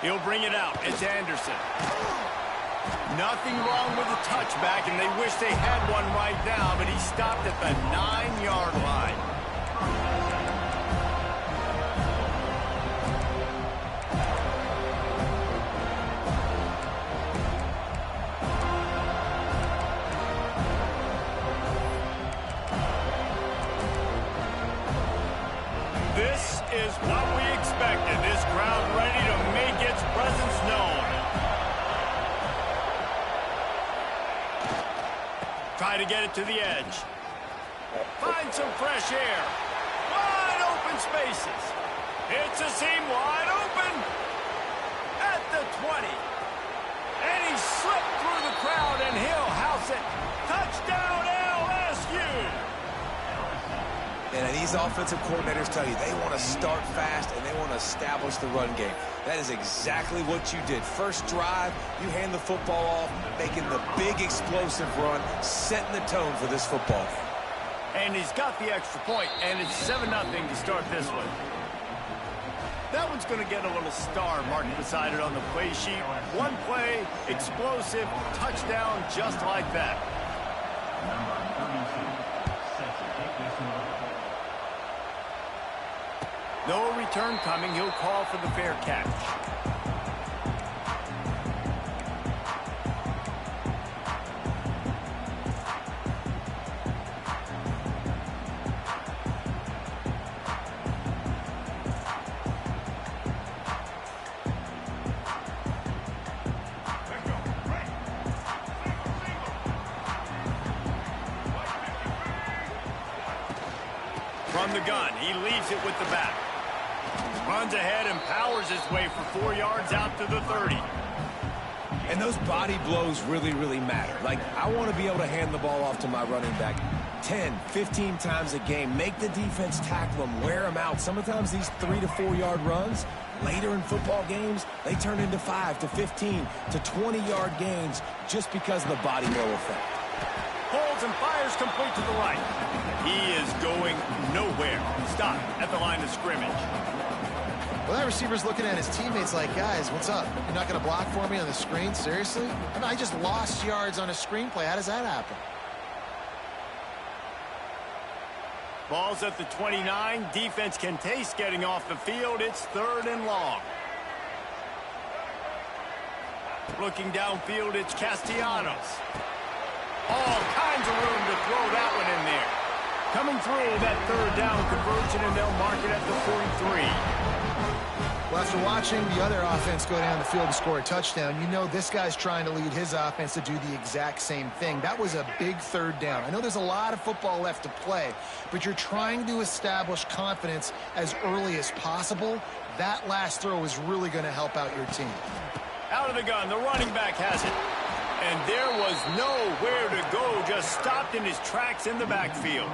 He'll bring it out. It's Anderson. Nothing wrong with the touchback, and they wish they had one right now, but he stopped at the 9-yard line. This is what we expected. This crowd ready to make its presence known. Try to get it to the edge. Find some fresh air. Wide open spaces. It's a seam wide open. At the 20. And he slipped through the crowd, and he'll house it. Touchdown LSU. And these offensive coordinators tell you they want to start fast and they want to establish the run game. That is exactly what you did. First drive, you hand the football off, making the big explosive run, setting the tone for this football game. And he's got the extra point, and it's 7-0 to start this one. That one's going to get a little star marked beside it on the play sheet. One play, explosive, touchdown, just like that. No return coming. He'll call for the fair catch. From the gun, he leaves it with the back. Runs ahead and powers his way for 4 yards out to the 30. And those body blows really, really matter. Like, I want to be able to hand the ball off to my running back 10, 15 times a game. Make the defense tackle them, wear them out. Sometimes these 3 to 4 yard runs, later in football games, they turn into 5 to 15 to 20 yard gains just because of the body blow effect. Holds and fires complete to the right. He is going nowhere. Stop at the line of scrimmage. Well, that receiver's looking at his teammates like, guys, what's up? You're not going to block for me on the screen? Seriously? I mean, I just lost yards on a screenplay. How does that happen? Ball's at the 29. Defense can taste getting off the field. It's 3rd and long. Looking downfield, it's Castellanos. All kinds of room to throw that one in there. Coming through that 3rd down conversion, and they'll mark it at the 43. Well, after watching the other offense go down the field to score a touchdown, you know this guy's trying to lead his offense to do the exact same thing. That was a big 3rd down. I know there's a lot of football left to play, but you're trying to establish confidence as early as possible. That last throw is really going to help out your team. Out of the gun, the running back has it. And there was nowhere to go, just stopped in his tracks in the backfield.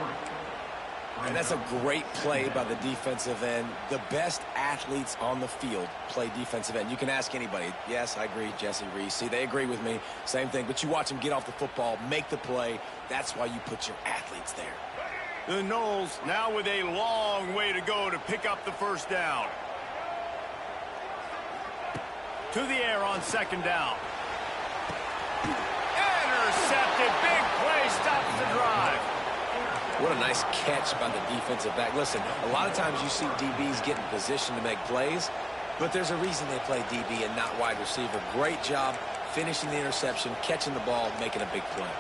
And that's a great play by the defensive end. The best athletes on the field play defensive end. You can ask anybody. Yes, I agree, Jesse Reese. See, they agree with me. Same thing. But you watch them get off the football, make the play. That's why you put your athletes there. The Noles now with a long way to go to pick up the 1st down. To the air on 2nd down. Intercepted. Big play stops the drive. What a nice catch by the defensive back. Listen, a lot of times you see DBs get in position to make plays, but there's a reason they play DB and not wide receiver. Great job finishing the interception, catching the ball, making a big play.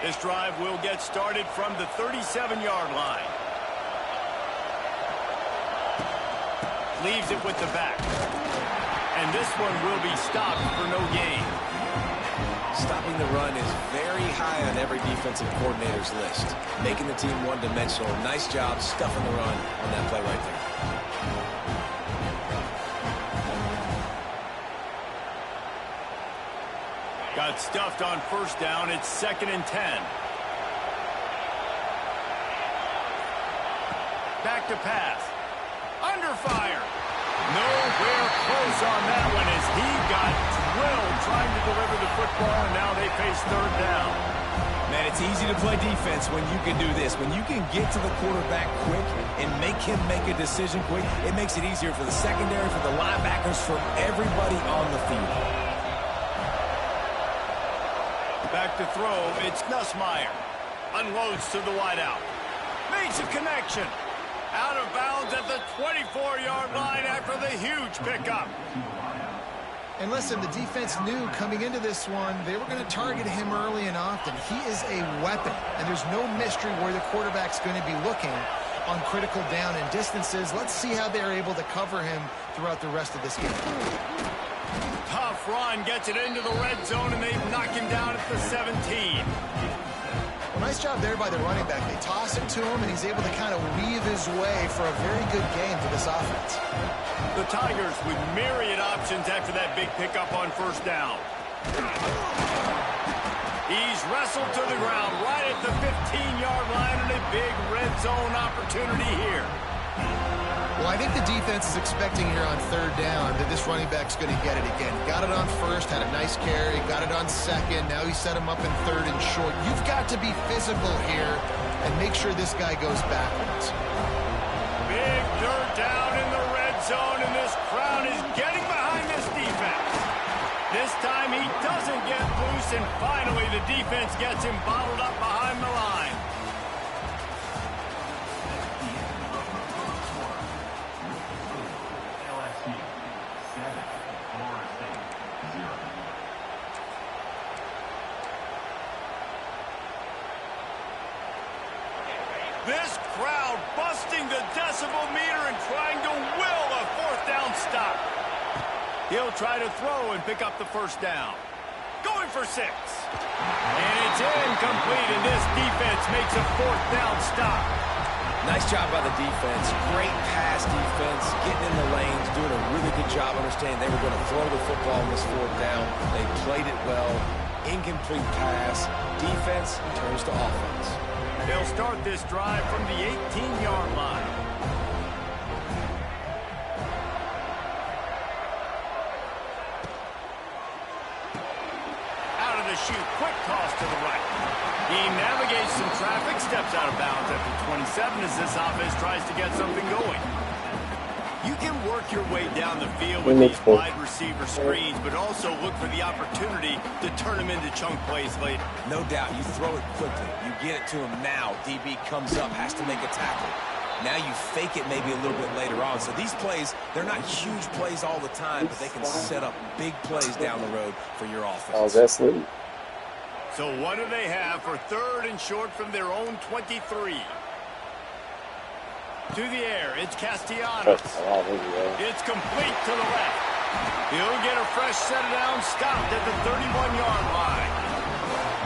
This drive will get started from the 37-yard line. Leaves it with the back. And this one will be stopped for no gain. Stopping the run is very high on every defensive coordinator's list. Making the team one-dimensional. Nice job stuffing the run on that play right there. Got stuffed on 1st down. It's 2nd and 10. Back to pass. Under fire. Nowhere close on that one as he got drilled trying to deliver the football, and now they face 3rd down. Man, it's easy to play defense when you can do this. When you can get to the quarterback quick and make him make a decision quick, it makes it easier for the secondary, for the linebackers, for everybody on the field. Back to throw, it's Nussmeier. Unloads to the wideout. Makes a connection. Out of bounds at the 24-yard line after the huge pickup. And listen, the defense knew coming into this one, they were going to target him early and often. He is a weapon, and there's no mystery where the quarterback's going to be looking on critical down and distances. Let's see how they're able to cover him throughout the rest of this game. Tough run, gets it into the red zone, and they knock him down at the 17. Well, nice job there by the running back. They toss it to him, and he's able to kind of weave his way for a very good game for this offense. The Tigers with myriad options after that big pickup on first down. He's wrestled to the ground right at the 15-yard line, and a big red zone opportunity here. Well, I think the defense is expecting here on third down that this running back's going to get it again. Got it on first, had a nice carry, got it on second. Now he set him up in third and short. You've got to be physical here and make sure this guy goes backwards. Big third down in the red zone, and this crowd is getting behind this defense. This time he doesn't get loose, and finally the defense gets him bottled up behind the line. This crowd busting the decibel meter and trying to will a fourth down stop. He'll try to throw and pick up the first down. Going for 6. And it's incomplete, and this defense makes a fourth down stop. Nice job by the defense. Great pass defense, getting in the lanes, doing a really good job understanding they were going to throw the football on this fourth down. They played it well. Incomplete pass. Defense turns to offense. They'll start this drive from the 18-yard line. Out of the chute, quick toss to the right. He navigates some traffic, steps out of bounds after 27 as this offense tries to get something going. You can work your way down the field with these wide receiver screens, but also look for the opportunity to turn them into chunk plays later. No doubt, you throw it quickly. You get it to him now. DB comes up, has to make a tackle. Now you fake it maybe a little bit later on. So these plays, they're not huge plays all the time, but they can set up big plays down the road for your offense. Oh, that's sweet. So what do they have for third and short from their own 23? To the air, it's Castellanos. It's complete to the left. He'll get a fresh set down, stopped at the 31-yard line.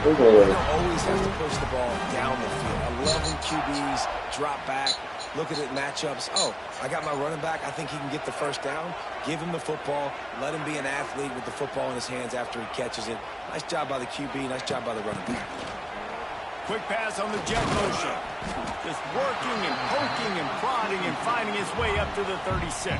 They'll always have to push the ball down the field. I love when QBs drop back, look at it matchups. Oh, I got my running back. I think he can get the first down. Give him the football. Let him be an athlete with the football in his hands after he catches it. Nice job by the QB. Nice job by the running back. Quick pass on the jet motion. Just working and poking and prodding and finding his way up to the 36.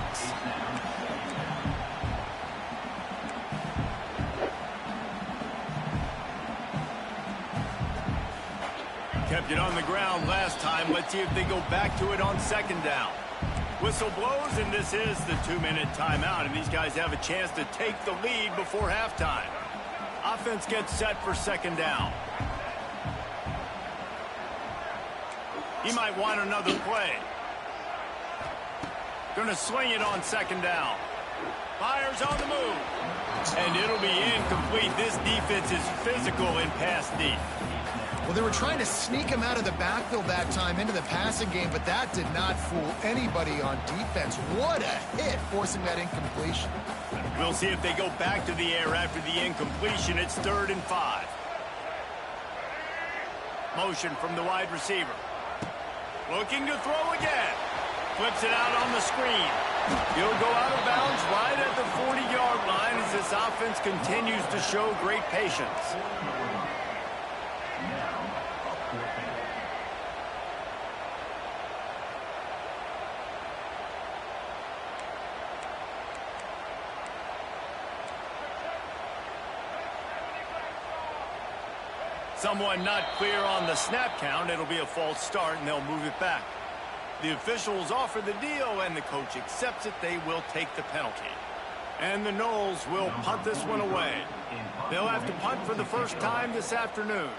Kept it on the ground last time. Let's see if they go back to it on second down. Whistle blows, and this is the 2-minute timeout, and these guys have a chance to take the lead before halftime. Offense gets set for second down. He might want another play. Going to swing it on second down. Fires on the move. And it'll be incomplete. This defense is physical in pass deep. Well, they were trying to sneak him out of the backfield that time into the passing game, but that did not fool anybody on defense. What a hit, forcing that incompletion. We'll see if they go back to the air after the incompletion. It's 3rd and 5. Motion from the wide receiver. Looking to throw again. Flips it out on the screen. He'll go out of bounds right at the 40-yard line as this offense continues to show great patience. Someone not clear on the snap count. It'll be a false start, and they'll move it back. The officials offer the deal, and the coach accepts it. They will take the penalty. And the Noles will punt this one away. They'll have to punt for the first time this afternoon.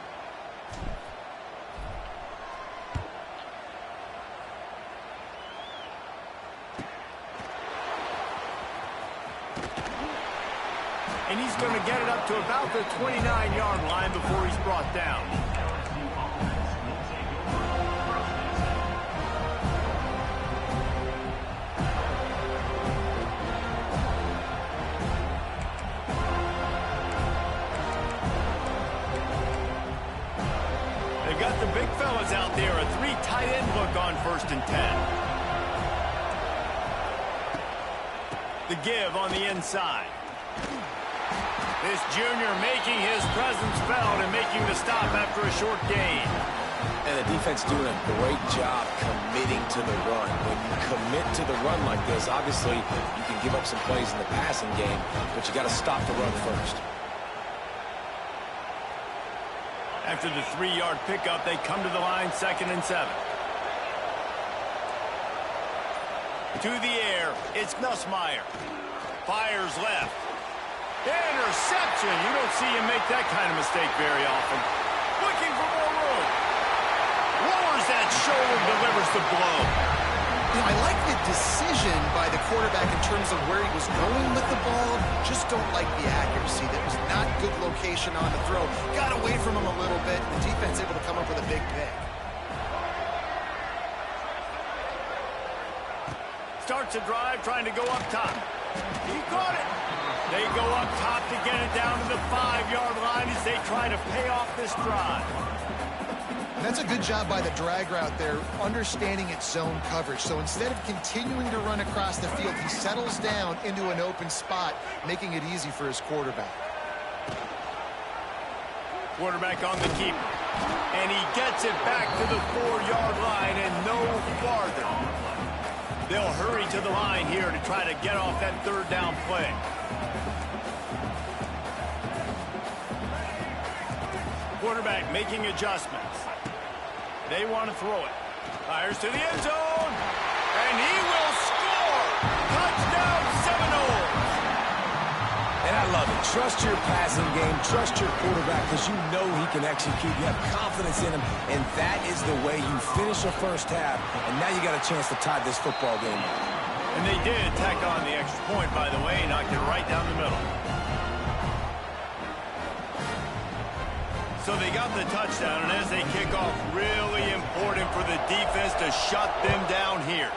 And he's going to get it up to about the 29-yard line before he's brought down. They've got the big fellas out there, a 3 tight end look on 1st and 10. The give on the inside. This junior making his presence felt and making the stop after a short gain. And the defense doing a great job committing to the run. When you commit to the run like this, obviously you can give up some plays in the passing game, but you got to stop the run first. After the 3-yard pickup, they come to the line 2nd and 7. To the air, it's Nussmeier. Fires left. Interception. You don't see him make that kind of mistake very often. Looking for more room. Lowers that shoulder, delivers the blow. You know, I like the decision by the quarterback in terms of where he was going with the ball. Just don't like the accuracy. That was not good location on the throw. Got away from him a little bit. The defense able to come up with a big pick. Starts a drive trying to go up top. He caught it. They go up top to get it down to the 5-yard line as they try to pay off this drive. And that's a good job by the drag route there, understanding its zone coverage. So instead of continuing to run across the field, he settles down into an open spot, making it easy for his quarterback. Quarterback on the keeper. And he gets it back to the 4-yard line and no farther. They'll hurry to the line here to try to get off that 3rd down play. Quarterback making adjustments. They want to throw it. Fires to the end zone. And he will score. Touchdown, Seminoles. And I love it. Trust your passing game. Trust your quarterback because you know he can execute. You have confidence in him. And that is the way you finish a first half. And now you got a chance to tie this football game. And they did tack on the extra point, by the way, knocked it right down the middle. So they got the touchdown, and as they kick off, really important for the defense to shut them down here.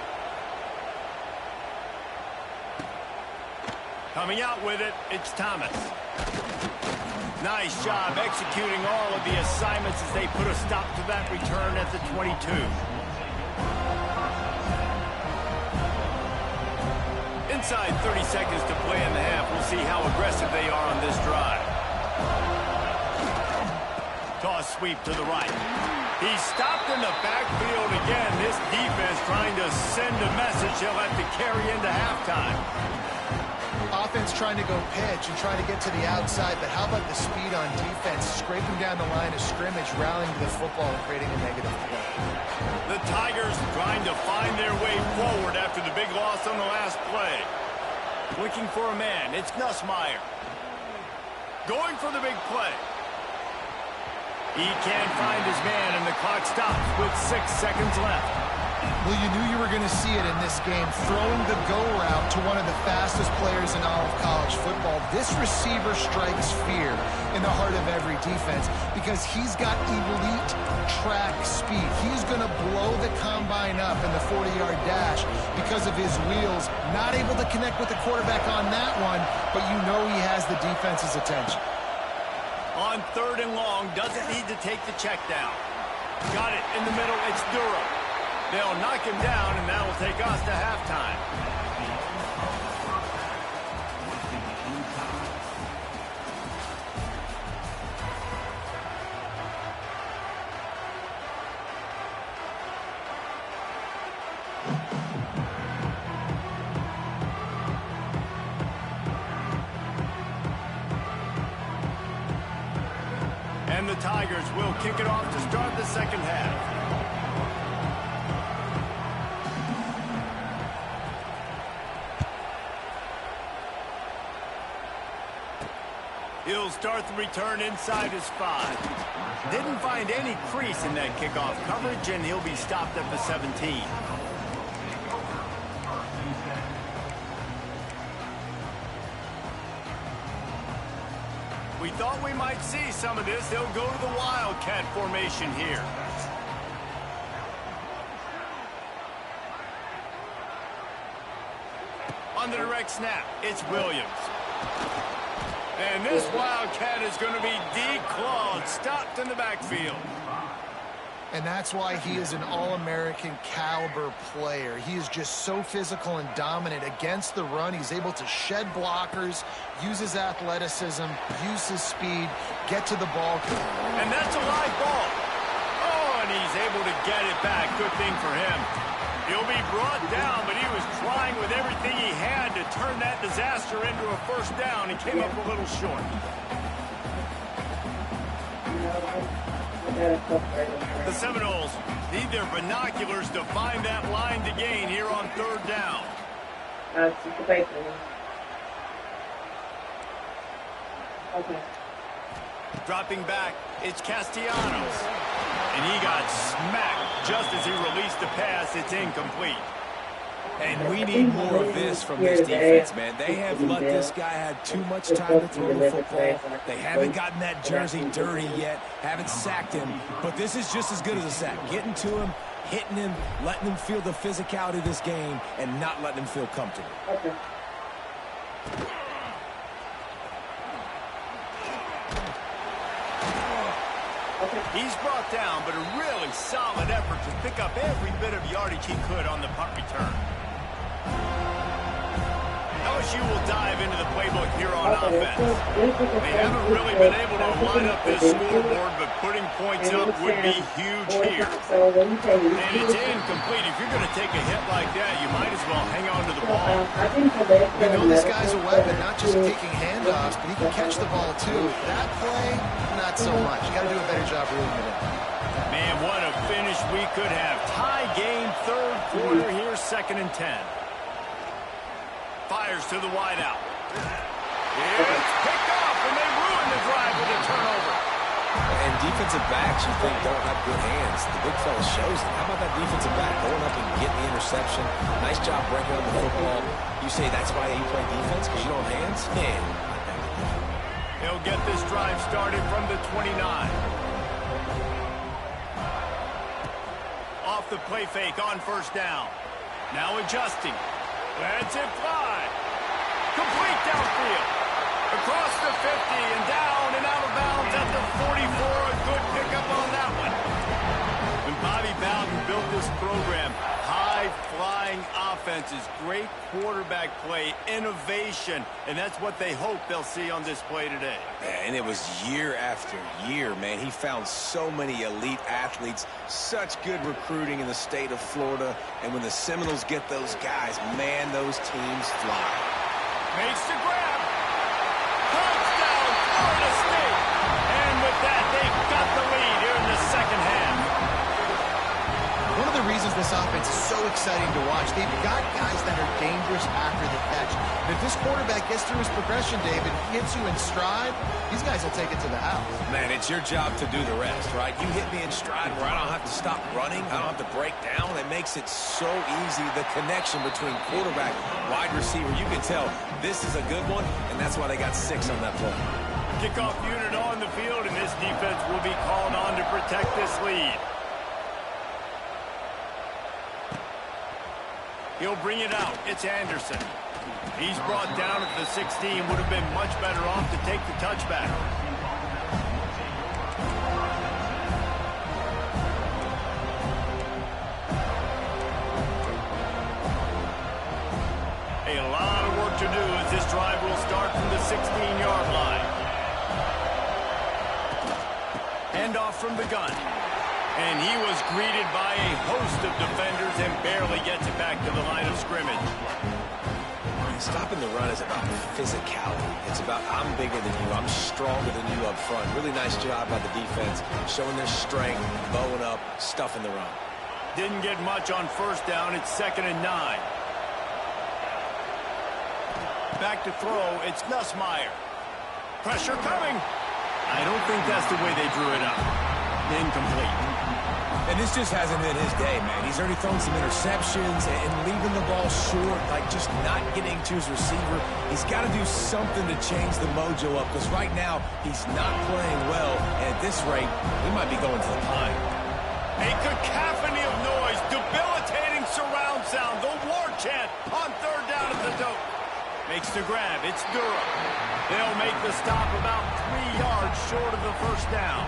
Coming out with it, it's Thomas. Nice job executing all of the assignments as they put a stop to that return at the 22. Inside 30 seconds to play in the half. We'll see how aggressive they are on this drive. Toss sweep to the right. He's stopped in the backfield again. This defense trying to send a message they'll have to carry into halftime. Offense trying to go pitch and trying to get to the outside, but how about the speed on defense? Scraping down the line of scrimmage, rallying to the football and creating a negative play. The Tigers trying to find their way forward after the big loss on the last play. Looking for a man. It's Nussmeier. Going for the big play. He can't find his man, and the clock stops with 6 seconds left. Well, you knew you were going to see it in this game, throwing the go route to one of the fastest players in all of college football. This receiver strikes fear in the heart of every defense because he's got elite track speed. He's going to blow the combine up in the 40-yard dash because of his wheels. Not able to connect with the quarterback on that one, but you know he has the defense's attention. On 3rd and long, doesn't need to take the check down. Got it in the middle, it's Durham. They'll knock him down, and that will take us to halftime. And the Tigers will kick it off to start the second half. He'll start the return inside his 5. Didn't find any crease in that kickoff coverage, and he'll be stopped at the 17. We thought we might see some of this. They'll go to the Wildcat formation here. On the direct snap, it's Williams. And this Wildcat is going to be declawed, stopped in the backfield. And that's why he is an All-American caliber player. He is just so physical and dominant against the run. He's able to shed blockers, use his athleticism, use his speed, get to the ball. And that's a live ball. Oh, and he's able to get it back. Good thing for him. He'll be brought down, but he was trying with everything he had to turn that disaster into a first down and came up a little short. The Seminoles need their binoculars to find that line to gain here on third down. Okay. Dropping back, it's Castellanos. And he got smacked just as he released the pass. It's incomplete. And we need more of this from this defense, man. They have let this guy have too much time to throw the football. They haven't gotten that jersey dirty yet, haven't sacked him. But this is just as good as a sack. Getting to him, hitting him, letting him feel the physicality of this game, and not letting him feel comfortable. Okay. He's brought down, but a really solid effort to pick up every bit of yardage he could on the punt return. LSU will dive into the playbook here on offense. They haven't really been able to line up this scoreboard, but putting points up would be huge here. And it's incomplete. If you're going to take a hit like that, you might as well hang on to the ball. We know this guy's a weapon, not just taking handoffs, but he can catch the ball too. That play, not so much. You got to do a better job reeling it in. Man, what a finish we could have. Tie game, third quarter here, 2nd and 10. Fires to the wideout. It's picked off, and they ruin the drive with a turnover. And defensive backs, you think, don't have good hands. The big fella shows it. How about that defensive back going up and getting the interception? Nice job breaking on the football. You say that's why you play defense, because you don't have hands? Man. He'll get this drive started from the 29. Off the play fake on first down. Now adjusting. Lets it fly. Complete downfield. Across the 50 and down and out of bounds at the 44. A good pickup on that one. When Bobby Bowden built this program, high-flying offenses, great quarterback play, innovation, and that's what they hope they'll see on display today. Yeah, and it was year after year, man. He found so many elite athletes, such good recruiting in the state of Florida, and when the Seminoles get those guys, man, those teams fly. Makes the grab. Touchdown, Florida State. And with that, they've got the lead here in the second half. One of the reasons this offense is so exciting to watch, they've got guys that are dangerous after the catch. And if this quarterback gets through his progression, David, hits you in stride, these guys will take it to the house. Man, it's your job to do the rest, right? You hit me in stride where I don't have to stop running. I don't have to break down. It makes it so easy, the connection between quarterback, wide receiver. You can tell this is a good one, and that's why they got 6 on that play. Kickoff unit on the field, and this defense will be called on to protect this lead. He'll bring it out. It's Anderson. He's brought down at the 16. Would have been much better off to take the touchback. A lot of work to do as this drive will start from the 16-yard line. Handoff from the gun. And he was greeted by a host of defenders and barely gets it back to the line of scrimmage. Stopping the run is about physicality. It's about I'm bigger than you, I'm stronger than you up front. Really nice job by the defense, showing their strength, bowing up, stuffing the run. Didn't get much on first down. It's 2nd and 9. Back to throw. It's Nussmeier. Pressure coming. I don't think that's the way they drew it up. Incomplete. And this just hasn't been his day, man. He's already thrown some interceptions and leaving the ball short, like just not getting to his receiver. He's got to do something to change the mojo up, because right now he's not playing well. And at this rate, he might be going to the pine. A cacophony of noise, debilitating surround sound, the war chant on 3rd down at the dope. Makes the grab. It's Durham. They'll make the stop about 3 yards short of the first down.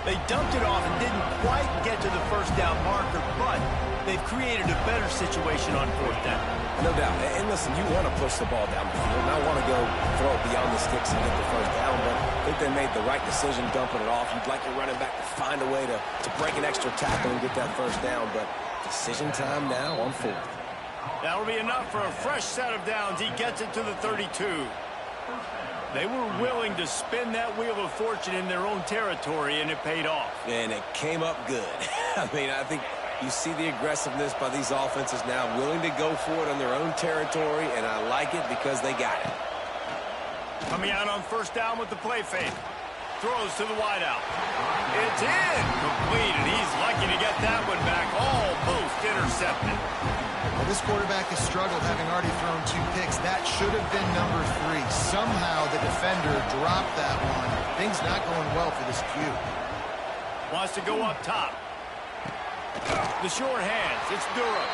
They dumped it off and didn't quite get to the first down marker, but they've created a better situation on 4th down. No doubt. And listen, you want to push the ball down the field. And I want to go throw it beyond the sticks and get the first down, but I think they made the right decision dumping it off. You'd like your running back to find a way to break an extra tackle and get that first down, but decision time now on 4th. That'll be enough for a fresh set of downs. He gets it to the 32. They were willing to spin that wheel of fortune in their own territory, and it paid off. And it came up good. I mean, I think you see the aggressiveness by these offenses now, willing to go for it on their own territory, and I like it because they got it. Coming out on first down with the play fake. Throws to the wideout. It's incomplete, and he's lucky to get that one back. Almost intercepted. Well, this quarterback has struggled, having already thrown 2 picks. That should have been number 3. Somehow the defender dropped that one. Things not going well for this Q. Wants to go up top. The short hands. It's Durham.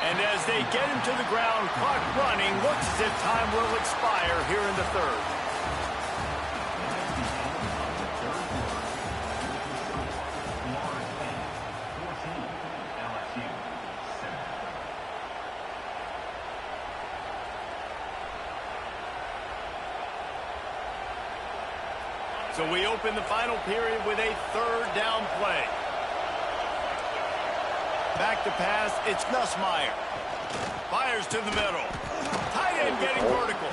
And as they get him to the ground, clock running, looks as if time will expire here in the 3rd. So we open the final period with a 3rd down play. Back to pass, it's Nussmeier. Fires to the middle. Tight end getting vertical.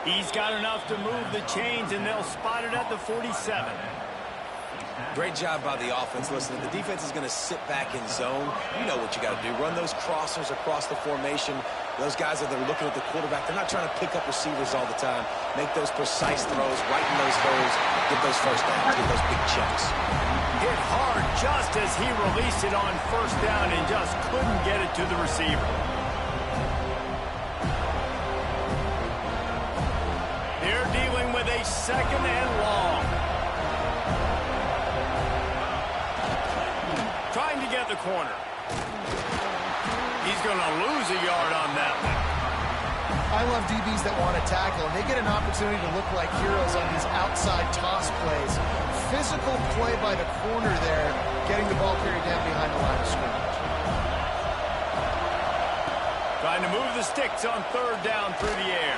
He's got enough to move the chains, and they'll spot it at the 47. Great job by the offense. Listen, the defense is going to sit back in zone. You know what you got to do. Run those crossers across the formation. Those guys that are looking at the quarterback, they're not trying to pick up receivers all the time. Make those precise throws, right in those holes, get those first downs, get those big chunks. Hit hard just as he released it on first down and just couldn't get it to the receiver. They're dealing with a 2nd and long. Trying to get the corner. He's going to lose a yard on that one. I love DBs that want to tackle, and they get an opportunity to look like heroes on these outside toss plays. Physical play by the corner there, getting the ball carried down behind the line of scrimmage. Trying to move the sticks on 3rd down through the air.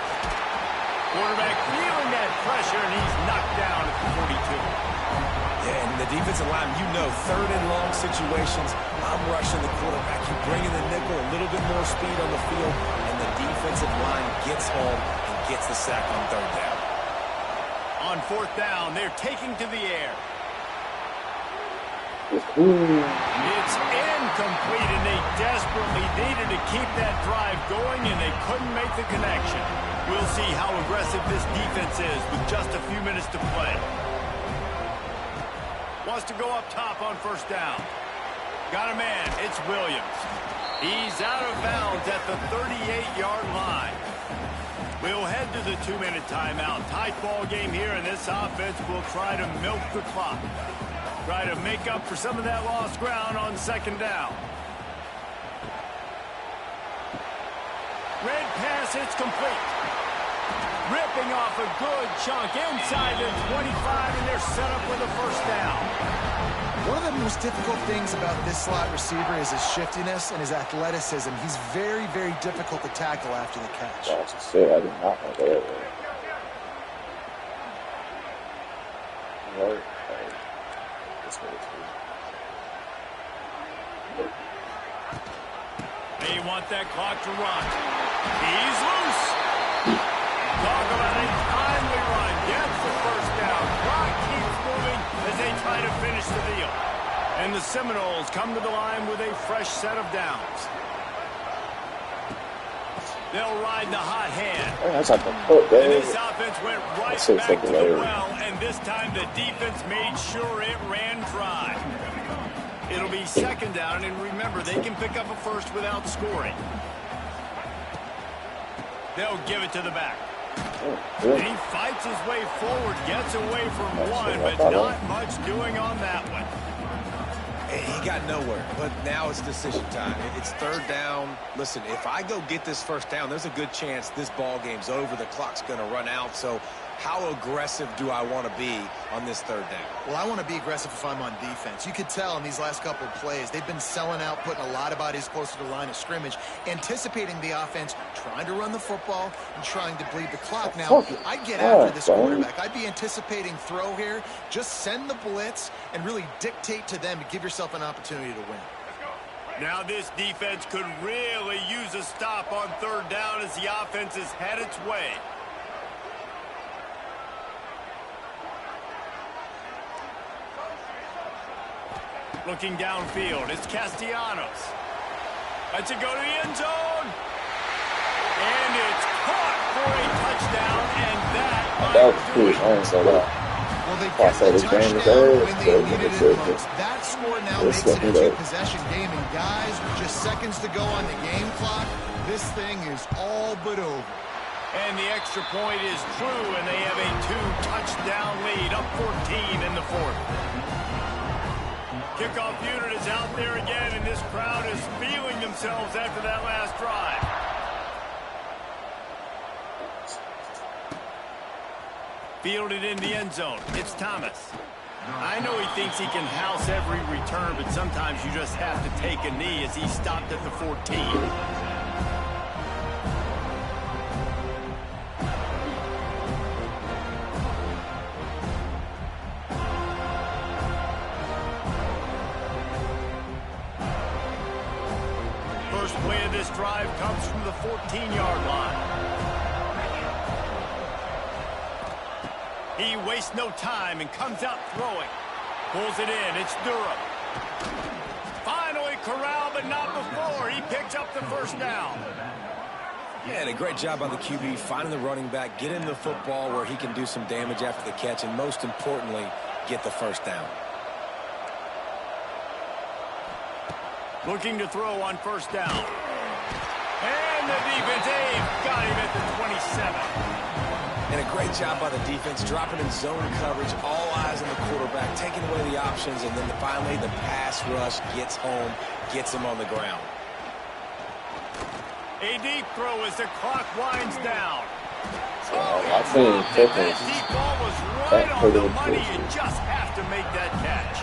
Quarterback feeling that pressure, and he's knocked down at the 42. Yeah, and the defensive line, you know, 3rd and long situations, I'm rushing the quarterback. You bring in the nickel, a little bit more speed on the field, and the defensive line gets home and gets the sack on 3rd down. On 4th down, they're taking to the air. It's incomplete, and they desperately needed to keep that drive going, and they couldn't make the connection. We'll see how aggressive this defense is with just a few minutes to play. Wants to go up top on first down. Got a man. It's Williams. He's out of bounds at the 38-yard line. We'll head to the 2-minute timeout. Tight ball game here, and this offense will try to milk the clock. Try to make up for some of that lost ground on 2nd down. Red pass, it's complete. Ripping off a good chunk inside the 25, and they're set up with a first down. One of the most difficult things about this slot receiver is his shiftiness and his athleticism. He's very, very difficult to tackle after the catch. That's a sit. I did not know that. Right. This way it's They want that clock to run. He's loose. Talk about a timely run. Gets the first down. Clock keeps moving as they try to finish the deal. And the Seminoles come to the line with a fresh set of downs. They'll ride the hot hand. That's not the foot, And baby. this offense went right That's just back to the hilarious. well, and this time the defense made sure it ran dry. It'll be second down, and remember, they can pick up a first without scoring. They'll give it to the back. And he fights his way forward, gets away from one, but not much doing on that one. He got nowhere, but now it's decision time. It's third down. Listen, if I go get this first down, there's a good chance this ball game's over. The clock's going to run out. So how aggressive do I want to be on this third down? Well, I want to be aggressive if I'm on defense. You could tell in these last couple of plays, they've been selling out, putting a lot of bodies closer to the line of scrimmage, anticipating the offense, trying to run the football, and trying to bleed the clock. Now, I'd get after this quarterback. I'd be anticipating throw here. Just send the blitz and really dictate to them to give yourself an opportunity to win. Now this defense could really use a stop on third down as the offense has had its way. Looking downfield, it's Castellanos. Lets it go to the end zone. And it's caught for a touchdown, and That was cool. I ain't so loud. Well, they I get said the it's game touchdown is when they needed it most. That score now It's makes it a looking good. two-possession game, and guys, with just seconds to go on the game clock, this thing is all but over. And the extra point is true, and they have a two-touchdown lead, up 14 in the fourth. Kickoff unit is out there again, and this crowd is feeling themselves after that last drive. Fielded in the end zone. It's Thomas. I know he thinks he can house every return, but sometimes you just have to take a knee as he stopped at the 14. First play of this drive comes from the 14-yard line. He wastes no time and comes out throwing. Pulls it in. It's Durham. Finally corralled, but not before. He picks up the first down. Yeah, and a great job on the QB, finding the running back, get him the football where he can do some damage after the catch, and most importantly, get the first down. Looking to throw on first down. And the defense, they've got him at the 27. And a great job by the defense, dropping in zone coverage, all eyes on the quarterback, taking away the options, and then finally the pass rush gets home, gets him on the ground. A deep throw as the clock winds down. I seen That deep ball was right on the money. You just have to make that catch.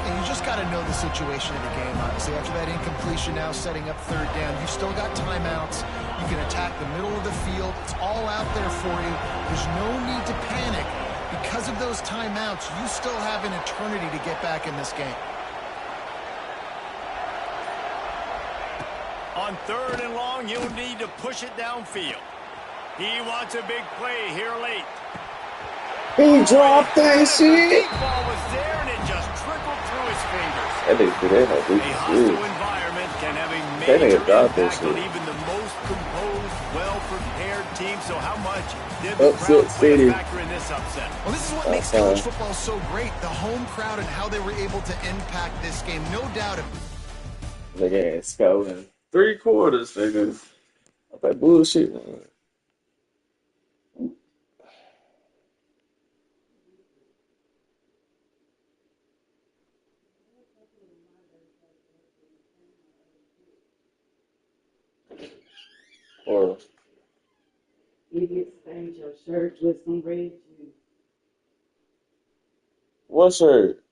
And you just got to know the situation of the game, honestly. After that incompletion now setting up third down, you've still got timeouts. You can attack the middle of the field. It's all out there for you. There's no need to panic. Because of those timeouts, you still have an eternity to get back in this game. On third and long, you'll need to push it downfield. He wants a big play here late. He dropped that The deep shit. ball was there, and it just trickled through his fingers. That nigga did that. A hostile environment can have a That major nigga dropped that impact on shit. even the most composed, well-prepared team. So how much did the Upset crowd play city. a factor in this upset? Well, this is what makes college football so great. The home crowd and how they were able to impact this game. No doubt. Nigga ain't scouting 3 quarters, nigga. That bullshit. Or Idiot stained your shirt with some red juice. what shirt?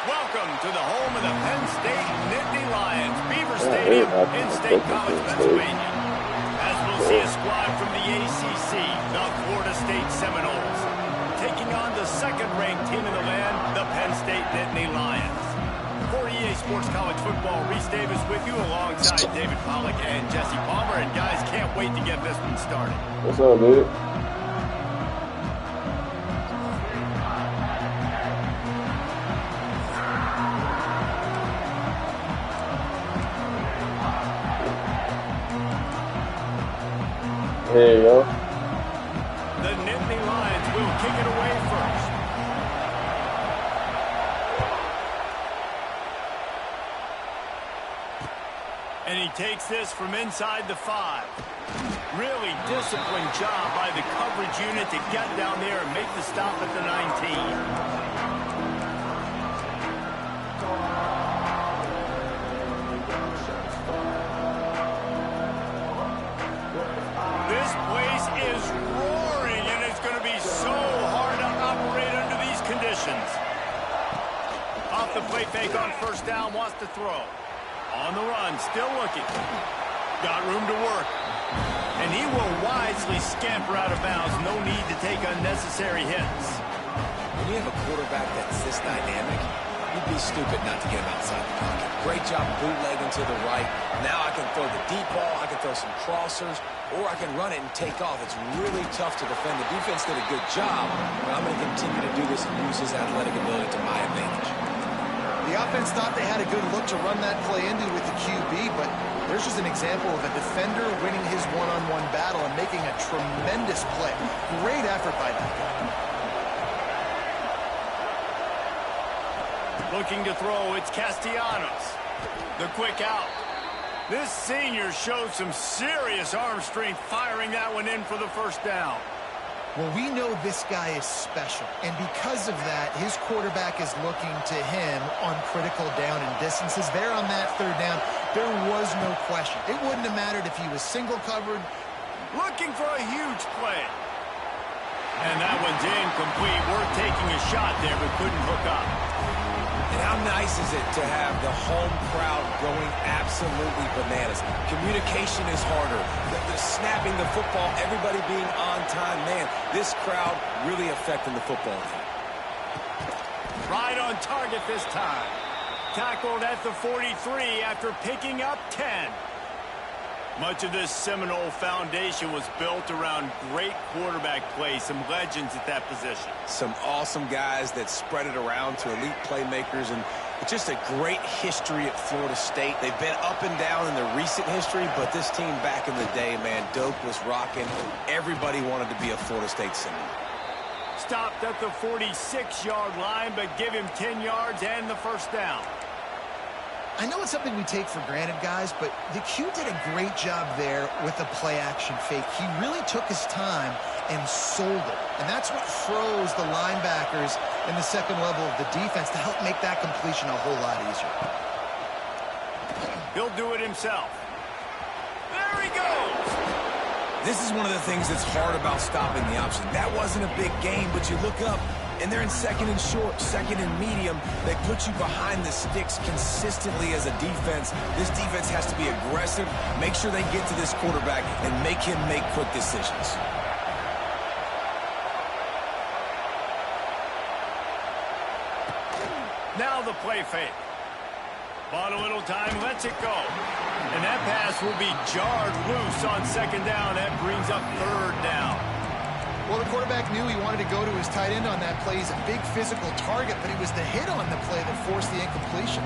Welcome to the home of the Penn State Nittany Lions, Beaver Stadium in State College, Pennsylvania. As we'll see a squad from the ACC, the Florida State Seminoles, taking on the second-ranked team in the land, the Penn State Nittany Lions. For EA Sports College Football, Reese Davis with you alongside David Pollack and Jesse Palmer. And guys, can't wait to get this one started. What's up, dude? There you go. The Nittany Lions will kick it away first. And he takes this from inside the 5. Really disciplined job by the coverage unit to get down there and make the stop at the 19. This place is roaring, and it's going to be so hard to operate under these conditions. Off the play fake on first down, wants to throw. On the run, still looking. Got room to work. And he will wisely scamper out of bounds. No need to take unnecessary hits. When you have a quarterback that's this dynamic, you'd be stupid not to get him outside the pocket. Great job bootlegging to the right. Now I can throw the deep ball, I can throw some crossers, or I can run it and take off. It's really tough to defend. The defense did a good job, but I'm going to continue to do this and use his athletic ability to my advantage. The offense thought they had a good look to run that play into with the QB, but there's just an example of a defender winning his one-on-one battle and making a tremendous play. Great effort by that guy. Looking to throw, it's Castellanos. The quick out. This senior showed some serious arm strength firing that one in for the first down. Well, we know this guy is special, and because of that, his quarterback is looking to him on critical down and distances. There on that third down, there was no question. It wouldn't have mattered if he was single covered. Looking for a huge play. And that one's incomplete. Worth taking a shot there, but couldn't hook up. And how nice is it to have the home crowd going absolutely bananas? Communication is harder. The snapping the football, everybody being on time. Man, this crowd really affecting the football game. Right on target this time. Tackled at the 43 after picking up 10. Much of this Seminole foundation was built around great quarterback play, some legends at that position. Some awesome guys that spread it around to elite playmakers, and just a great history at Florida State. They've been up and down in the recent history, but this team back in the day, man, Doak was rocking. Everybody wanted to be a Florida State Seminole. Stopped at the 46-yard line, but give him 10 yards and the first down. I know it's something we take for granted, guys, but the Q did a great job there with the play-action fake. He really took his time and sold it. And that's what froze the linebackers in the second level of the defense to help make that completion a whole lot easier. He'll do it himself. There he goes. This is one of the things that's hard about stopping the option. That wasn't a big gain, but you look up, and they're in second and short, second and medium. They put you behind the sticks consistently as a defense. This defense has to be aggressive, make sure they get to this quarterback, and make him make quick decisions. Now the play fake. Bought a little time, lets it go. And that pass will be jarred loose on second down. That brings up third down. Well, the quarterback knew he wanted to go to his tight end on that play. He's a big physical target, but it was the hit on the play that forced the incompletion.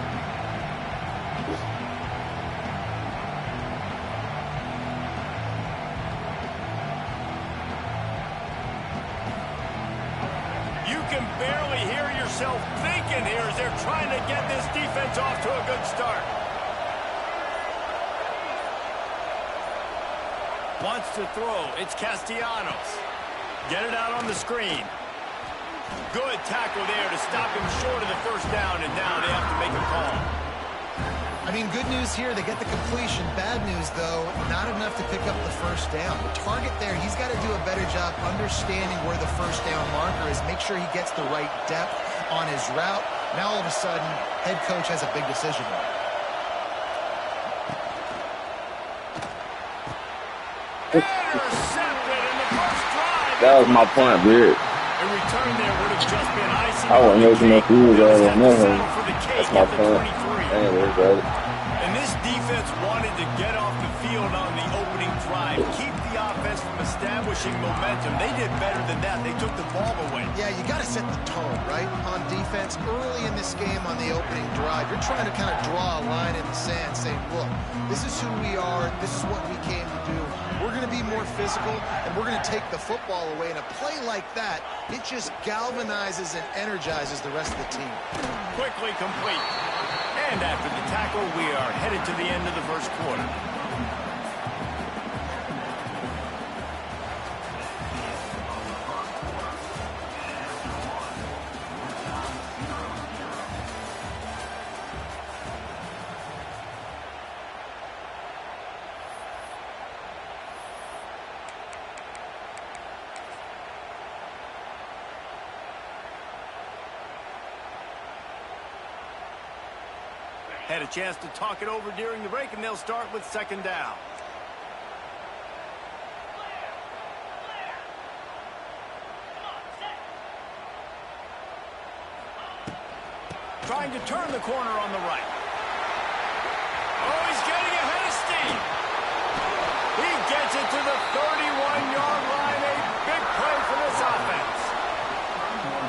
You can barely hear yourself thinking here as they're trying to get this defense off to a good start. Wants to throw. It's Castellanos. Get it out on the screen. Good tackle there to stop him short of the first down, and now they have to make a call. I mean, good news here, they get the completion. Bad news, though, not enough to pick up the first down. The target there, he's got to do a better job understanding where the first down marker is, make sure he gets the right depth on his route. Now all of a sudden, head coach has a big decision. Intercepted in the first drive. That was my point, dude. A return there would have just been icing I on wasn't the making no cake. food They'll just on have to that settle one. for the cake That's my at the point. 23. Anyways, got it. And this defense wanted to get off the field on the opening drive, keep the offense from establishing momentum. They did better than that. They took the ball away. Yeah, you got to set the tone, right? On defense, early in this game on the opening drive, you're trying to kind of draw a line in the sand saying, look, this is who we are. This is what we came to do. We're going to be more physical, and we're going to take the football away. And a play like that, it just galvanizes and energizes the rest of the team. Quickly complete. And after the tackle, we are headed to the end of the first quarter. Had a chance to talk it over during the break, and they'll start with second down. Trying to turn the corner on the right. Oh, he's getting ahead of steam. He gets it to the 31-yard line. A big play for this offense.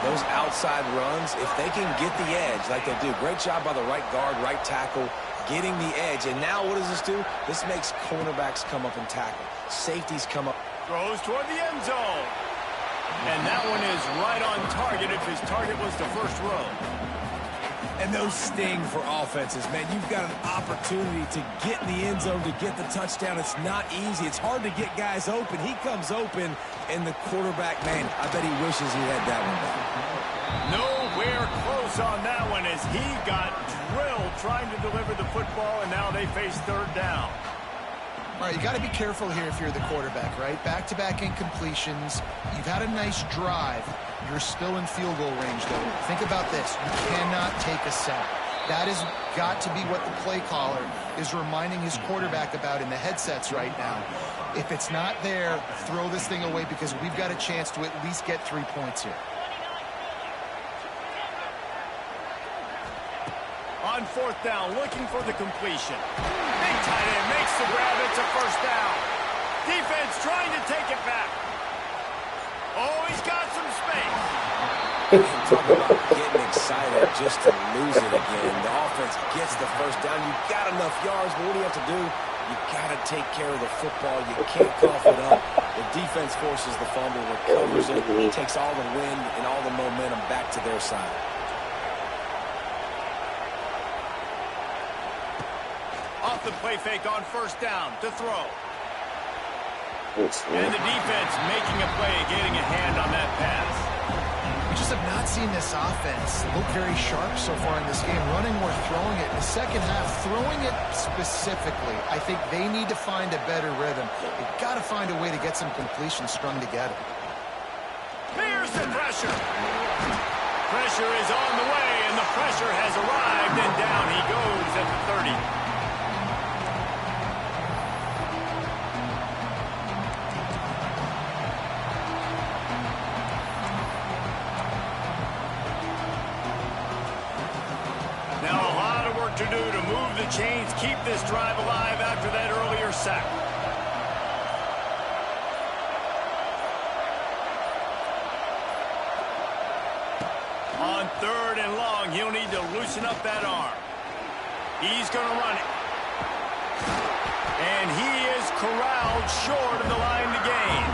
Those outside runs, if they can get the edge like they do, great job by the right guard, right tackle, getting the edge. And now what does this do? This makes cornerbacks come up and tackle. Safeties come up. Throws toward the end zone. And that one is right on target if his target was the first row. And those sting for offenses, man. You've got an opportunity to get in the end zone, to get the touchdown. It's not easy. It's hard to get guys open. He comes open, and the quarterback, man, I bet he wishes he had that one back. Nowhere close on that one as he got drilled trying to deliver the football, and now they face third down. All right, you got to be careful here if you're the quarterback, right? Back-to-back incompletions. You've had a nice drive. You're still in field goal range, though. Think about this. You cannot take a sack. That has got to be what the play caller is reminding his quarterback about in the headsets right now. If it's not there, throw this thing away because we've got a chance to at least get 3 points here. On fourth down, looking for the completion. Big tight end makes the grab. It's a first down. Defense trying to take it back. Oh, he's got some space. Talk about getting excited just to lose it again. The offense gets the first down. You've got enough yards, but what do you have to do? You've got to take care of the football. You can't cough it up. The defense forces the fumble, recovers it, takes all the wind and all the momentum back to their side. Off the play fake on first down to throw. And the defense making a play, getting a hand on that pass. We just have not seen this offense look very sharp so far in this game. Running or throwing it. In the second half, throwing it specifically, I think they need to find a better rhythm. They've got to find a way to get some completions strung together. Here's the pressure. Pressure is on the way, and the pressure has arrived, and down he goes at the 30. To do to move the chains, keep this drive alive after that earlier sack. On third and long, he'll need to loosen up that arm. He's going to run it. And he is corralled short of the line to gain.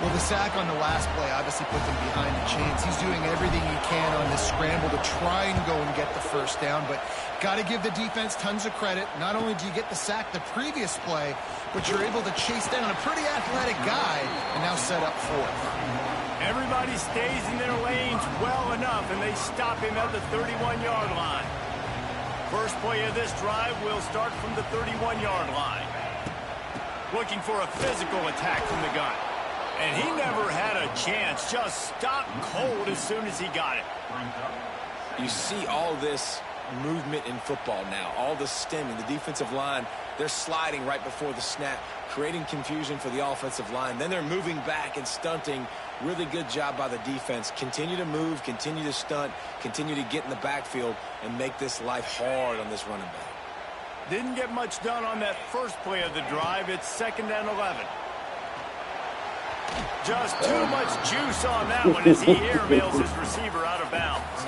Well, the sack on the last play obviously put them behind the chains. He's doing everything he can on this scramble to try and go and get the first down, but got to give the defense tons of credit. Not only do you get the sack the previous play, but you're able to chase down a pretty athletic guy and now set up fourth. Everybody stays in their lanes well enough, and they stop him at the 31-yard line. First play of this drive will start from the 31-yard line. Looking for a physical attack from the gun. And he never had a chance. Just stopped cold as soon as he got it. You see all this movement in football now, all the stemming, the defensive line, they're sliding right before the snap, creating confusion for the offensive line. Then they're moving back and stunting. Really good job by the defense. Continue to move, continue to stunt, continue to get in the backfield and make this life hard on this running back. Didn't get much done on that first play of the drive. It's 2nd and 11. Just too much juice on that one as he airmails his receiver out of bounds.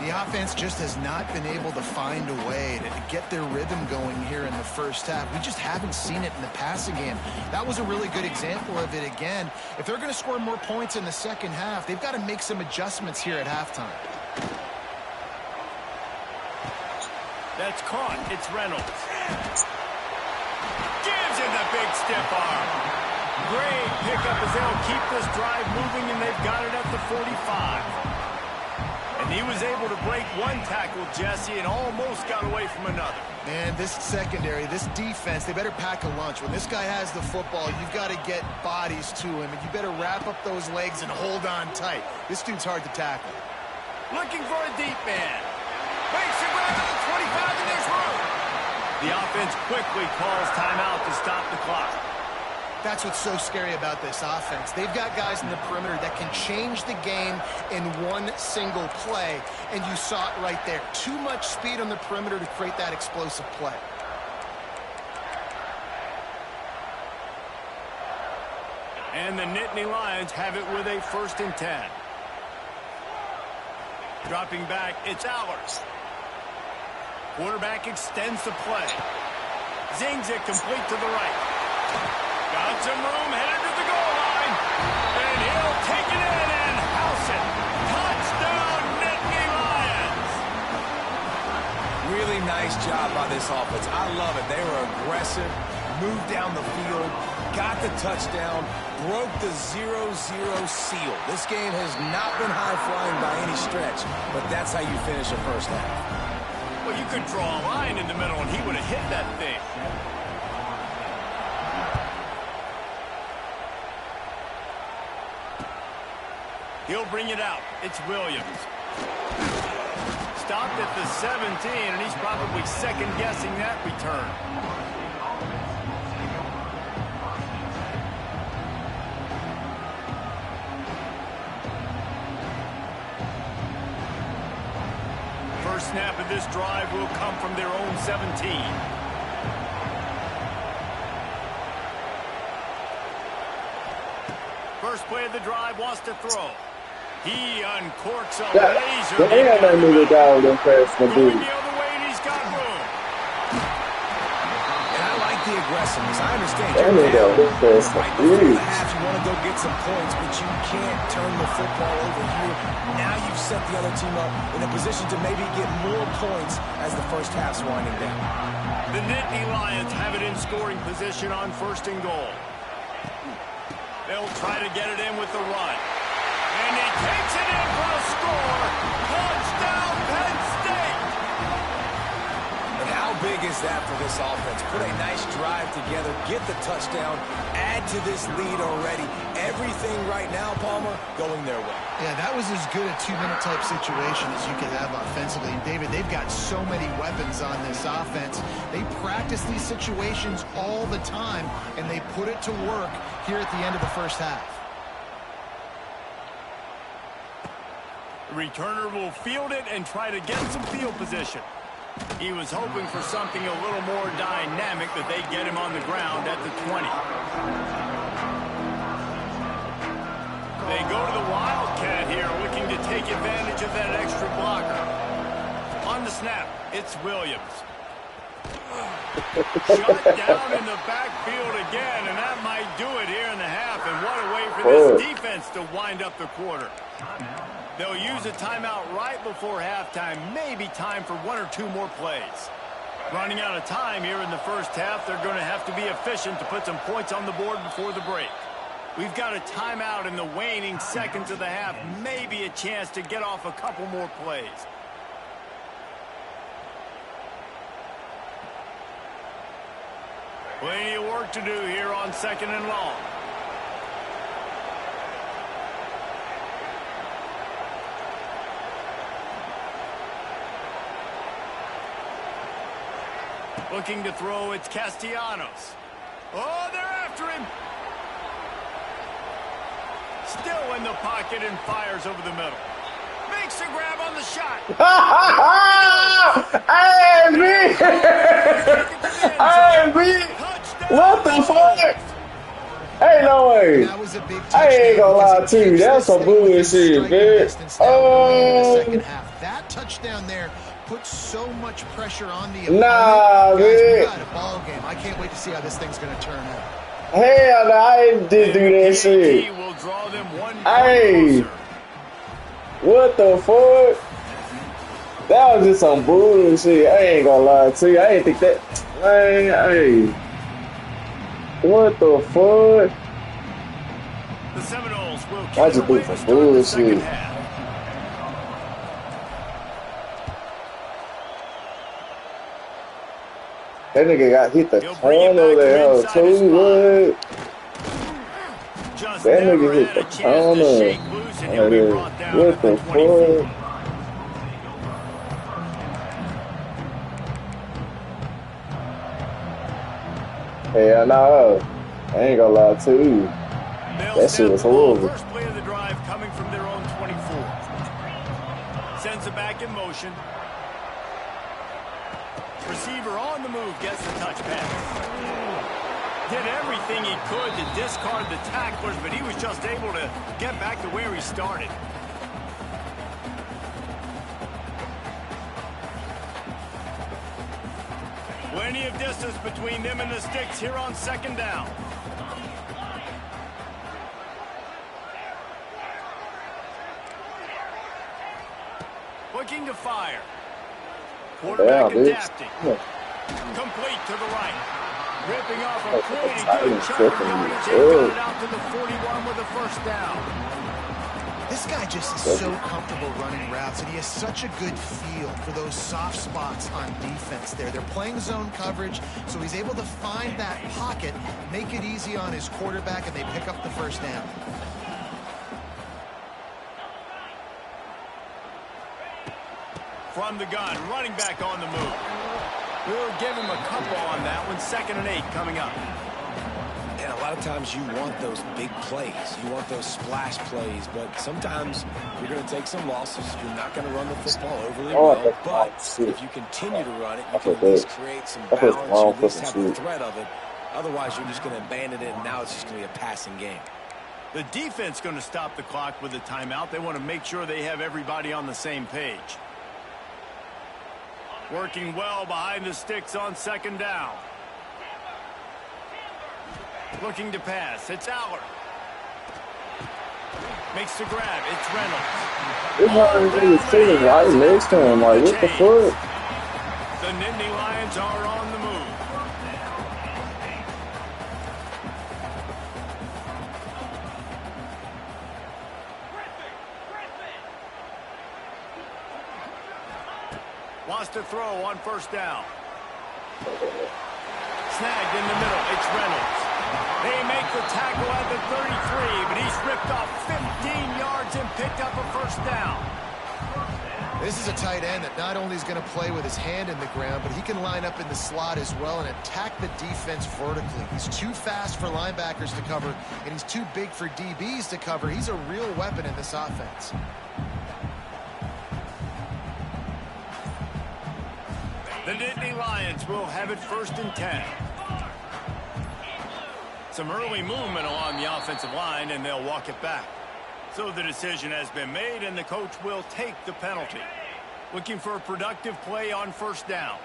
The offense just has not been able to find a way to get their rhythm going here in the first half. We just haven't seen it in the passing game. That was a really good example of it again. If they're going to score more points in the second half, they've got to make some adjustments here at halftime. That's caught. It's Reynolds. Gives him the big stiff arm. Great pickup as they'll keep this drive moving, and they've got it at the 45. And he was able to break one tackle, Jesse, and almost got away from another. Man, this secondary, this defense, they better pack a lunch. When this guy has the football, you've got to get bodies to him, and you better wrap up those legs and hold on tight. This dude's hard to tackle. Looking for a deep man. Makes it right at the 25, and there's room. The offense quickly calls timeout to stop the clock. That's what's so scary about this offense. They've got guys in the perimeter that can change the game in one single play, and you saw it right there. Too much speed on the perimeter to create that explosive play. And the Nittany Lions have it with a 1st and 10. Dropping back, it's Allers. Quarterback extends the play. Zings it complete to the right. Got some room, headed to the goal line. And he'll take it in and house it. Touchdown, Nittany Lions. Really nice job by this offense. I love it. They were aggressive, moved down the field, got the touchdown, broke the 0-0 seal. This game has not been high-flying by any stretch, but that's how you finish a first half. Well, you could draw a line in the middle, and he would have hit that thing. He'll bring it out. It's Williams. Stopped at the 17, and he's probably second-guessing that return. First snap of this drive will come from their own 17. First play of the drive, wants to throw. He uncorks a laser. Going the other way, and he's got room. And I like the aggressiveness. I understand you're down. Right before the half, you want to go get some points, but you can't turn the football over here. Now you've set the other team up in a position to maybe get more points as the first half's winding down. The Nittany Lions have it in scoring position on 1st and goal. They'll try to get it in with the run. And he takes it in for a score. Touchdown, Penn State. And how big is that for this offense? Put a nice drive together, get the touchdown, add to this lead already. Everything right now, Palmer, going their way. Yeah, that was as good a 2-minute type situation as you could have offensively. And David, they've got so many weapons on this offense. They practice these situations all the time, and they put it to work here at the end of the first half. The returner will field it and try to get some field position. He was hoping for something a little more dynamic, that they get him on the ground at the 20. They go to the Wildcat here, looking to take advantage of that extra blocker. On the snap, it's Williams. Shut down in the backfield again, and that might do it here in the half. And what a way for this defense to wind up the quarter. They'll use a timeout right before halftime, maybe time for 1 or 2 more plays. Running out of time here in the first half, they're going to have to be efficient to put some points on the board before the break. We've got a timeout in the waning seconds of the half, maybe a chance to get off a couple more plays. Plenty of work to do here on 2nd and long. Looking to throw, it's Castellanos. Oh, they're after him. Still in the pocket and fires over the middle. Makes a grab on the shot. Hey, me! Hey, me! What the fuck? Ain't no way. That was a big I ain't gonna lie to you. That's some bullshit, man. Second half. That touchdown there puts so much pressure on the opponent. Nah, Guys, man. we got a ball game. I can't wait to see how this thing's going to turn out. Hell no, I didn't do that shit. Will draw them one Hey, closer. what the fuck? That was just some bullshit. I ain't gonna lie to you. I ain't think that. Man, hey. What the fuck? The Seminoles will I keep just away think to some start the second bullshit. half. That nigga got hit the He'll bring it corner back there, from hoe, inside his too. What? Just That never nigga hit had the a chance to corner. shake loose, and he'll be brought down What at the the 24. fuck? Hell no. I ain't gonna lie to you. That shit was horrible. First play of the drive coming from their own 24. Sends it back in motion. Receiver on the move gets the touch pass. Did everything he could to discard the tacklers, but he was just able to get back to where he started. Plenty of distance between them and the sticks here on second down. Looking to fire. Quarterback adapting. Complete to the right. Ripping off a pretty good chunk of yardage and got it out to the 41 with a first down. This guy just is so comfortable running routes, and he has such a good feel for those soft spots on defense there. They're playing zone coverage, so he's able to find that pocket, make it easy on his quarterback, and they pick up the first down. From the gun, running back on the move. We'll give him a couple on that one. 2nd and 8 coming up. And a lot of times you want those big plays. You want those splash plays, but sometimes you're going to take some losses. You're not going to run the football overly well, but if you continue to run it, you can at least create some balance. You at least have the threat of it. Otherwise, you're just going to abandon it, and now it's just going to be a passing game. The defense going to stop the clock with a timeout. They want to make sure they have everybody on the same page. Working well behind the sticks on 2nd down. Looking to pass. It's Aller. Makes the grab. It's Reynolds. It's not really feeling right next to him. Like, what the fuck? The Nittany Lions are on the move. Wants to throw on 1st down. Snagged in the middle. It's Reynolds. They make the tackle at the 33, but he's ripped off 15 yards and picked up a 1st down. This is a tight end that not only is going to play with his hand in the ground, but he can line up in the slot as well and attack the defense vertically. He's too fast for linebackers to cover, and he's too big for DBs to cover. He's a real weapon in this offense. The Nittany Lions will have it 1st and 10. Some early movement along the offensive line, and they'll walk it back. So the decision has been made, and the coach will take the penalty. Looking for a productive play on 1st down.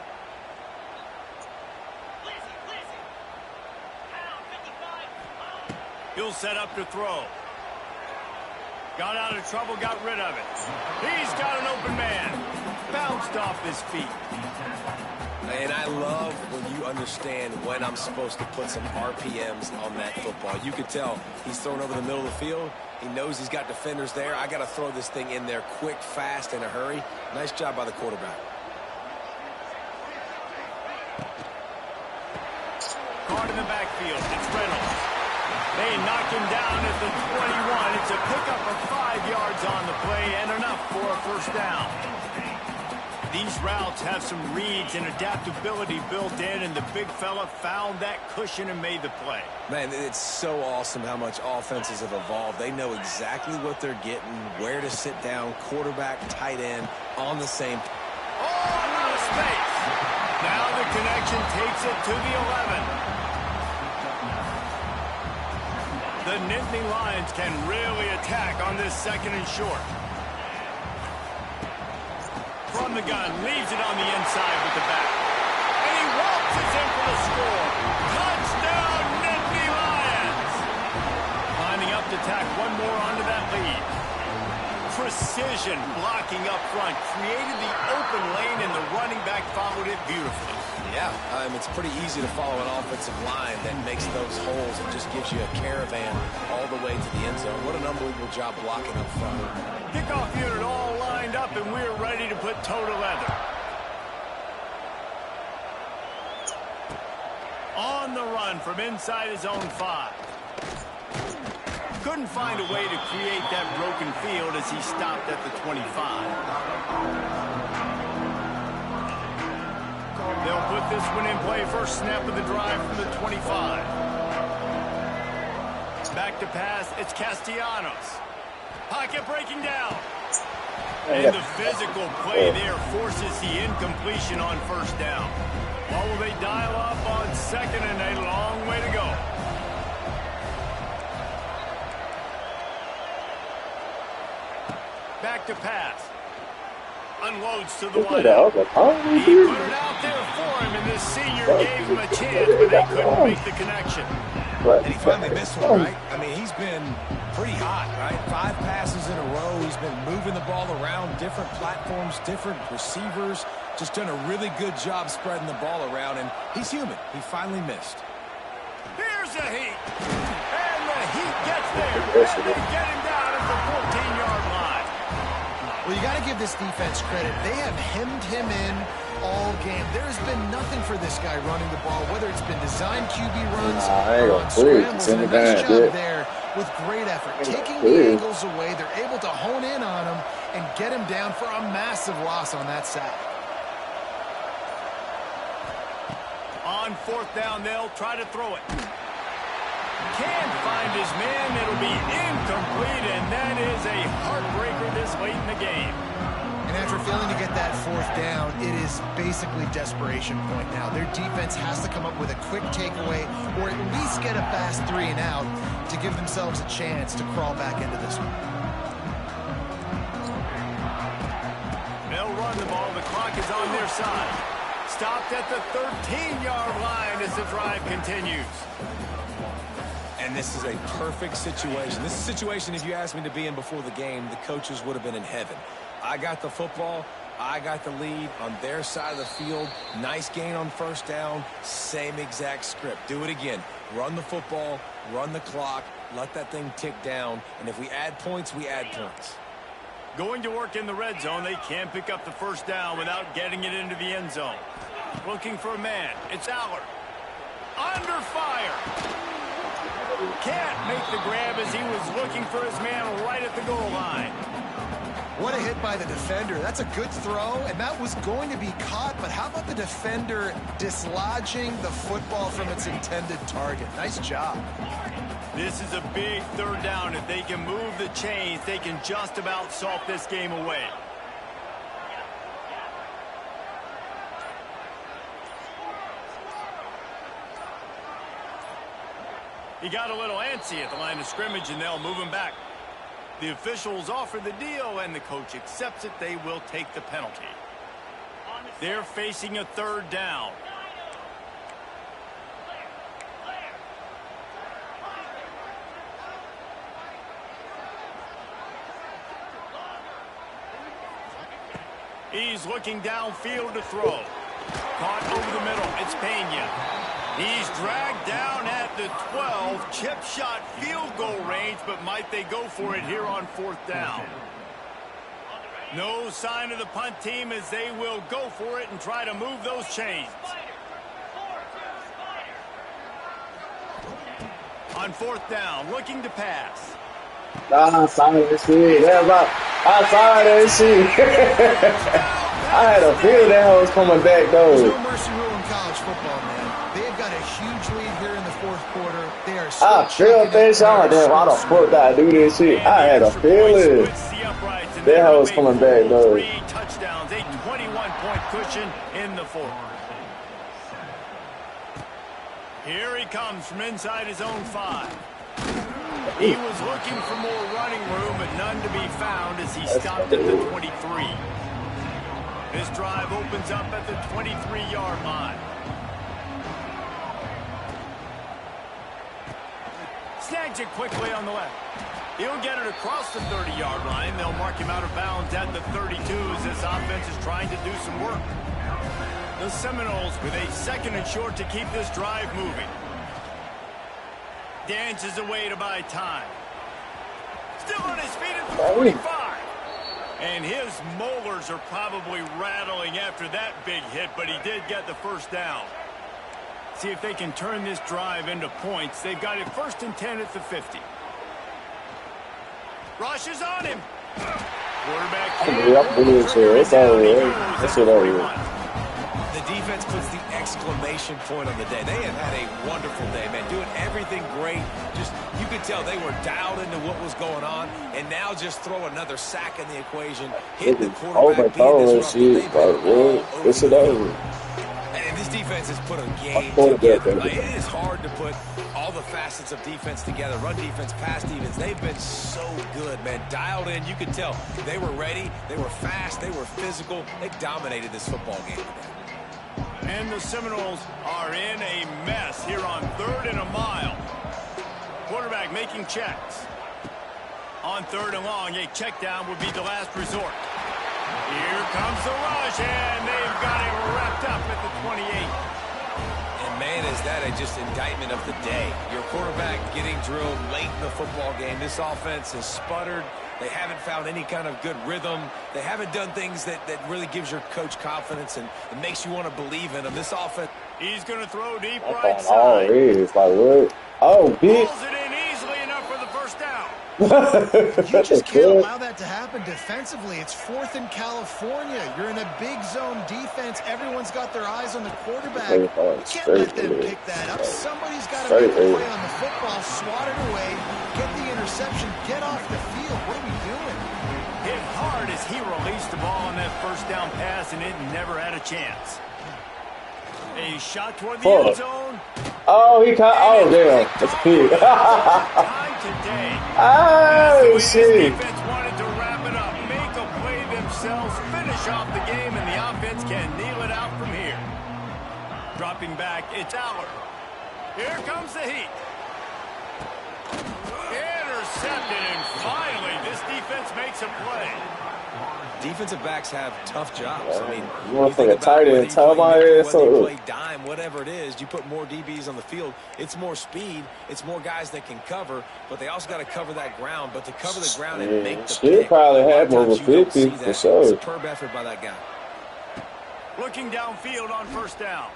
He'll set up to throw. Got out of trouble, got rid of it. He's got an open man. Bounced off his feet. And I love when you understand when I'm supposed to put some RPMs on that football. You could tell he's thrown over the middle of the field. He knows he's got defenders there. I got to throw this thing in there quick, fast, in a hurry. Nice job by the quarterback. Caught in the backfield. It's Reynolds. They knock him down at the 21. It's a pickup of 5 yards on the play and enough for a 1st down. these routes have some reads and adaptability built in, and the big fella found that cushion and made the play. Man, it's so awesome how much offenses have evolved. They know exactly what they're getting, where to sit down, quarterback, tight end, on the same. Oh, out of space. Now the connection takes it to the 11. The Nittany Lions can really attack on this 2nd and short. From the gun, leaves it on the inside with the back. And he waltzes in for the score. Touchdown, Nittany Lions! Lining up to tack one more onto that lead. Precision blocking up front, created the open lane, and the running back followed it beautifully. Yeah, it's pretty easy to follow an offensive line that makes those holes and just gives you a caravan all the way to the end zone. What an unbelievable job blocking up front. Kickoff unit all lined up, and we're ready to put toe to leather. On the run from inside his own 5. Couldn't find a way to create that broken field as he stopped at the 25. They'll put this one in play. First snap of the drive from the 25. Back to pass. It's Castellanos. Pocket breaking down. And the physical play there forces the incompletion on first down. What will they dial up on 2nd and a long way to go? Back to pass. Unloads to the wide out. He put it out there for him, and this senior gave him a chance, but they couldn't make the connection. And he finally missed one, right? I mean, he's been pretty hot, right? 5 passes in a row. He's been moving the ball around, different platforms, different receivers. Just done a really good job spreading the ball around, and he's human. He finally missed. Here's the heat. And the heat gets there. And they get him down at the 14-yard line. Well, you got to give this defense credit. They have hemmed him in all game. There's been nothing for this guy running the ball, whether it's been designed QB runs or on scrambles. And a nice job there with great effort. Taking the angles away, they're able to hone in on him and get him down for a massive loss on that sack. On 4th down, they'll try to throw it. Can't find his man. It'll be incomplete, and that is a heartbreaker this late in the game. And after failing to get that 4th down, it is basically desperation point now. Their defense has to come up with a quick takeaway or at least get a fast 3 and out to give themselves a chance to crawl back into this one. They'll run the ball. The clock is on their side. Stopped at the 13-yard line as the drive continues. And this is a perfect situation. This is a situation, if you asked me to be in before the game, the coaches would have been in heaven. I got the football. I got the lead on their side of the field. Nice gain on 1st down. Same exact script. Do it again. Run the football, run the clock, let that thing tick down. And if we add points, we add points. Going to work in the red zone. They can't pick up the 1st down without getting it into the end zone. Looking for a man. It's Allard. Under fire. Can't make the grab as he was looking for his man right at the goal line. What a hit by the defender. That's a good throw, and that was going to be caught, but how about the defender dislodging the football from its intended target? Nice job. This is a big 3rd down. If they can move the chains, they can just about salt this game away. He got a little antsy at the line of scrimmage, and they'll move him back. The officials offer the deal, and the coach accepts it. They will take the penalty. They're facing a 3rd down. He's looking downfield to throw. Caught over the middle. It's Pena. He's dragged down at the 12. Chip shot field goal range, but might they go for it here on 4th down? No sign of the punt team as they will go for it and try to move those chains. On 4th down, looking to pass. I saw that shit. I saw that shit. I had a feeling that hoe was coming back, There's though. no mercy rule in college football, man. They've got a huge lead here in the fourth quarter. They are still I feel that shit. I'm like, damn, why the fuck did I do this shit? I had a feeling that hoe was coming back, though. 3 touchdowns, a 21-point cushion in the fourth. Here he comes from inside his own 5. He was looking for more running room, but none to be found as he stopped at the 23. This drive opens up at the 23-yard line. Snags it quickly on the left. He'll get it across the 30-yard line. They'll mark him out of bounds at the 32 as this offense is trying to do some work. The Seminoles with a 2nd and short to keep this drive moving. Dances away to buy time. Still on his feet at the 45. And his molars are probably rattling after that big hit, but he did get the first down. See if they can turn this drive into points. They've got it 1st and 10 at the 50. Rush is on him. Quarterback. It's over. That's it over. The defense puts the exclamation point on the day. They have had a wonderful day, man. Doing everything great. Just, you could tell they were dialed into what was going on. And now just throw another sack in the equation. Hit the quarterback. It's over. And this defense has put a game together. Like, it is hard to put all the facets of defense together. Run defense, pass defense. They've been so good, man. Dialed in. You could tell they were ready. They were fast. They were physical. They dominated this football game today. And the Seminoles are in a mess here on 3rd and a mile. Quarterback making checks. On 3rd and long, a check down would be the last resort. Here comes the rush, and they've got it wrapped up at the 28. And, man, is that just indictment of the day. Your quarterback getting drilled late in the football game. This offense has sputtered. They haven't found any kind of good rhythm. They haven't done things that really gives your coach confidence and it makes you want to believe in them. This offense. He's going to throw deep I right thought all side. it is. Like, what? Oh, bitch. Pulls it in easily enough for the first down. You just can't allow that to happen defensively. It's 4th in California. You're in a big zone defense. Everyone's got their eyes on the quarterback. You can't let them pick that up. Somebody's got to make a play on the football, swat it away, get the interception, get off the field. What are we doing? Hit hard as he released the ball on that first down pass, and it never had a chance. A shot toward the end zone. Oh, he caught. Oh, damn. That's a pig. Time today. Oh, shit. Defense wanted to wrap it up, make a play themselves, finish off the game, and the offense can kneel it out from here. Dropping back, it's Aller. Here comes the heat. Intercepted, and finally, this defense makes a play. Defensive backs have tough jobs. I mean, You want to take a tight end, tell my ass whether you up. play dime, whatever it is, you put more DBs on the field. It's more speed. It's more guys that can cover, but they also got to cover that ground. But to cover the ground and make the Shit pick, probably a lot had of more times than you don't 50 see for that. sure. Superb effort by that guy. Looking downfield on 1st down.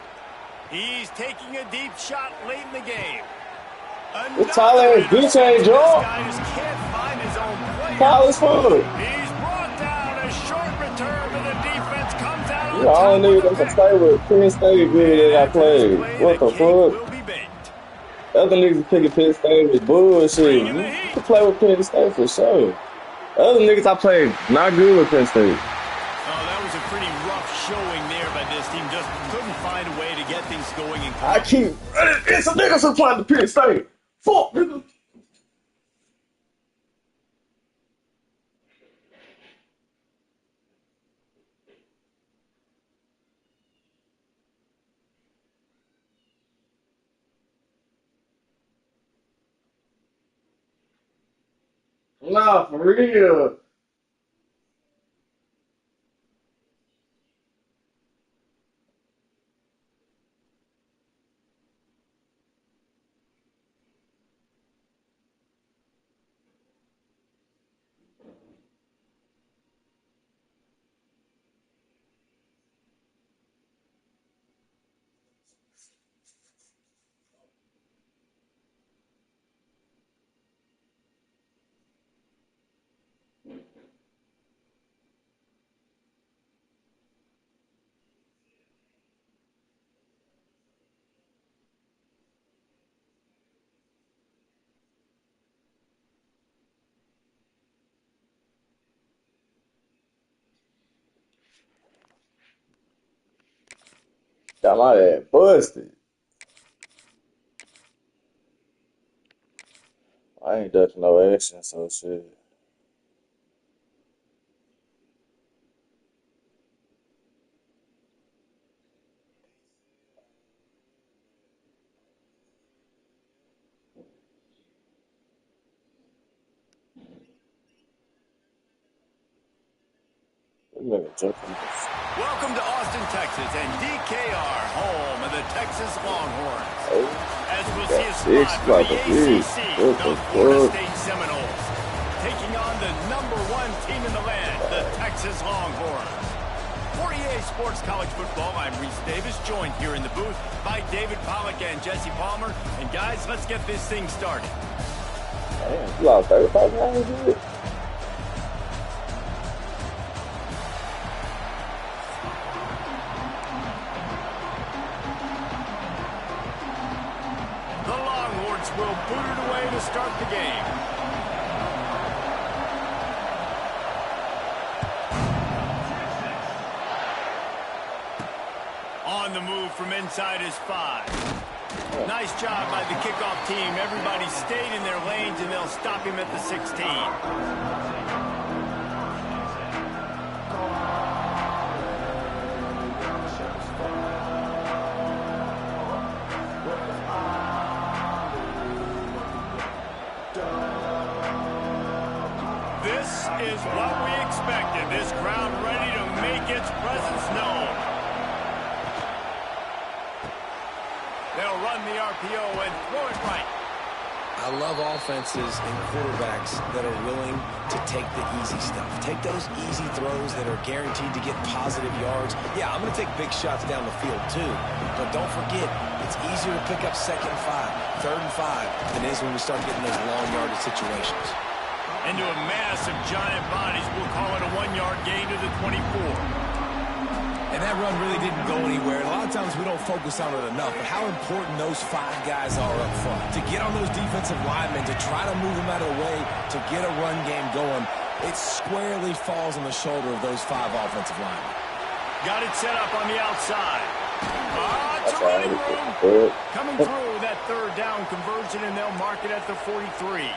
He's taking a deep shot late in the game. It's Tyler and bitch ain't Joe. This guy just can't find his own play. College food. He's brought down a short return, but the defense comes out on You all top niggas of that the can pick. stay with Penn State good that I played. What the The cake will fuck? be baked. Other niggas picking Penn State with bullshit. You can play with Penn State for sure. Other niggas I played not good with Penn State. Oh, that was a pretty rough showing there by this team. Just couldn't find a way to get things going. I keep. It's a niggas who playing the Penn State. Fuck, nigga. Nah, for real. Got my ass busted. I ain't touching no action, so shit. This nigga jumping. Welcome to Austin, Texas, and DKR, home of the Texas Longhorns. As we'll see a spot for the ACC, the Florida State Seminoles, taking on the #1 team in the land, the Texas Longhorns. For EA Sports College Football, I'm Reese Davis, joined here in the booth by David Pollack and Jesse Palmer. And guys, let's get this thing started. Damn, you lost 35 pounds, dude. The Longhorns will boot it away to start the game. On the move from inside his 5. Nice job by the kickoff team. Everybody stayed in their lanes, and they'll stop him at the 16. This is what we expected. This crowd ready to make its presence known. They'll run the RPO and throw it right. I love offenses and quarterbacks that are willing to take the easy stuff. Take those easy throws that are guaranteed to get positive yards. Yeah, I'm going to take big shots down the field too. But don't forget, it's easier to pick up 2nd and 5, 3rd and 5 than it is when we start getting those long yardage situations. Into a mass of giant bodies, we'll call it a 1-yard gain to the 24. And that run really didn't go anywhere. And a lot of times we don't focus on it enough, but how important those 5 guys are up front. To get on those defensive linemen, to try to move them out of the way, to get a run game going, it squarely falls on the shoulder of those 5 offensive linemen. Got it set up on the outside. It's a running room. Coming through that 3rd down conversion, and they'll mark it at the 43.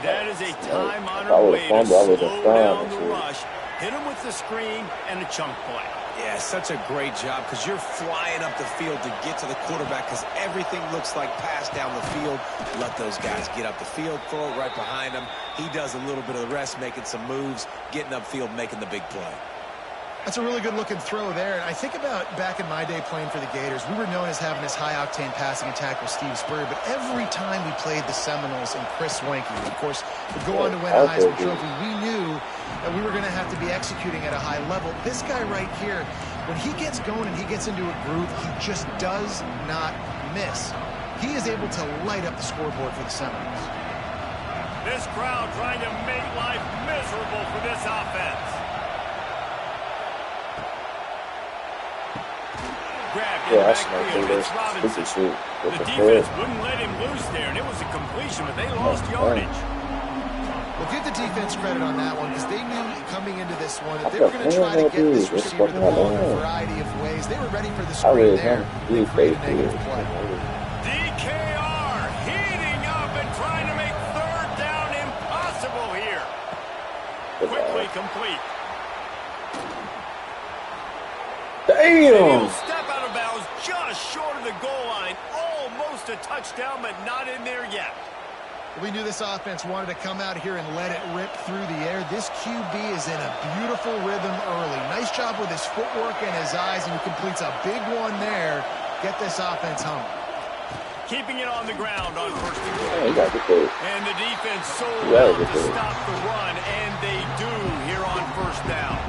That is a time-honored way to slow down the rush. Hit him with the screen and a chunk play. Yeah, such a great job because you're flying up the field to get to the quarterback because everything looks like pass down the field. Let those guys get up the field, throw it right behind him. He does a little bit of the rest, making some moves, getting upfield, making the big play. That's a really good-looking throw there. And I think about back in my day playing for the Gators, we were known as having this high-octane passing attack with Steve Spurrier, but every time we played the Seminoles and Chris Swanky, of course, would go on to win a Heisman Trophy, we knew that we were going to have to be executing at a high level. This guy right here, when he gets going and he gets into a groove, he just does not miss. He is able to light up the scoreboard for the Seminoles. This crowd trying to make life miserable for this offense. Grabbed in the backfield. It's Robinson. The defense wouldn't let him loose there, and it was a completion, but they lost yardage. Well, give the defense credit on that one because they knew coming into this one that they were going to try to get this receiver the ball in a variety of ways. They were ready for the screen there. They created a negative play. DKR heating up and trying to make 3rd down impossible here. Quickly complete. Damn! Step out of bounds just short of the goal line. Almost a touchdown, but not in there yet. We knew this offense wanted to come out here and let it rip through the air. This QB is in a beautiful rhythm early. Nice job with his footwork and his eyes, and he completes a big one there. Get this offense humming. Keeping it on the ground on 1st and 10. And the defense so well to stop the run, and they do here on 1st down.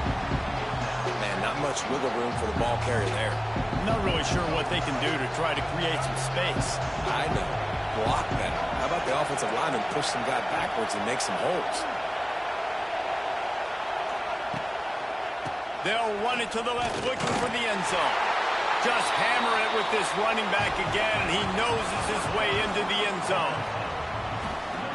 Not much wiggle room for the ball carrier there. I'm not really sure what they can do to try to create some space. I know. Block better. How about the offensive lineman push some guy backwards and make some holes? They'll run it to the left, looking for the end zone. Just hammer it with this running back again, and he noses his way into the end zone.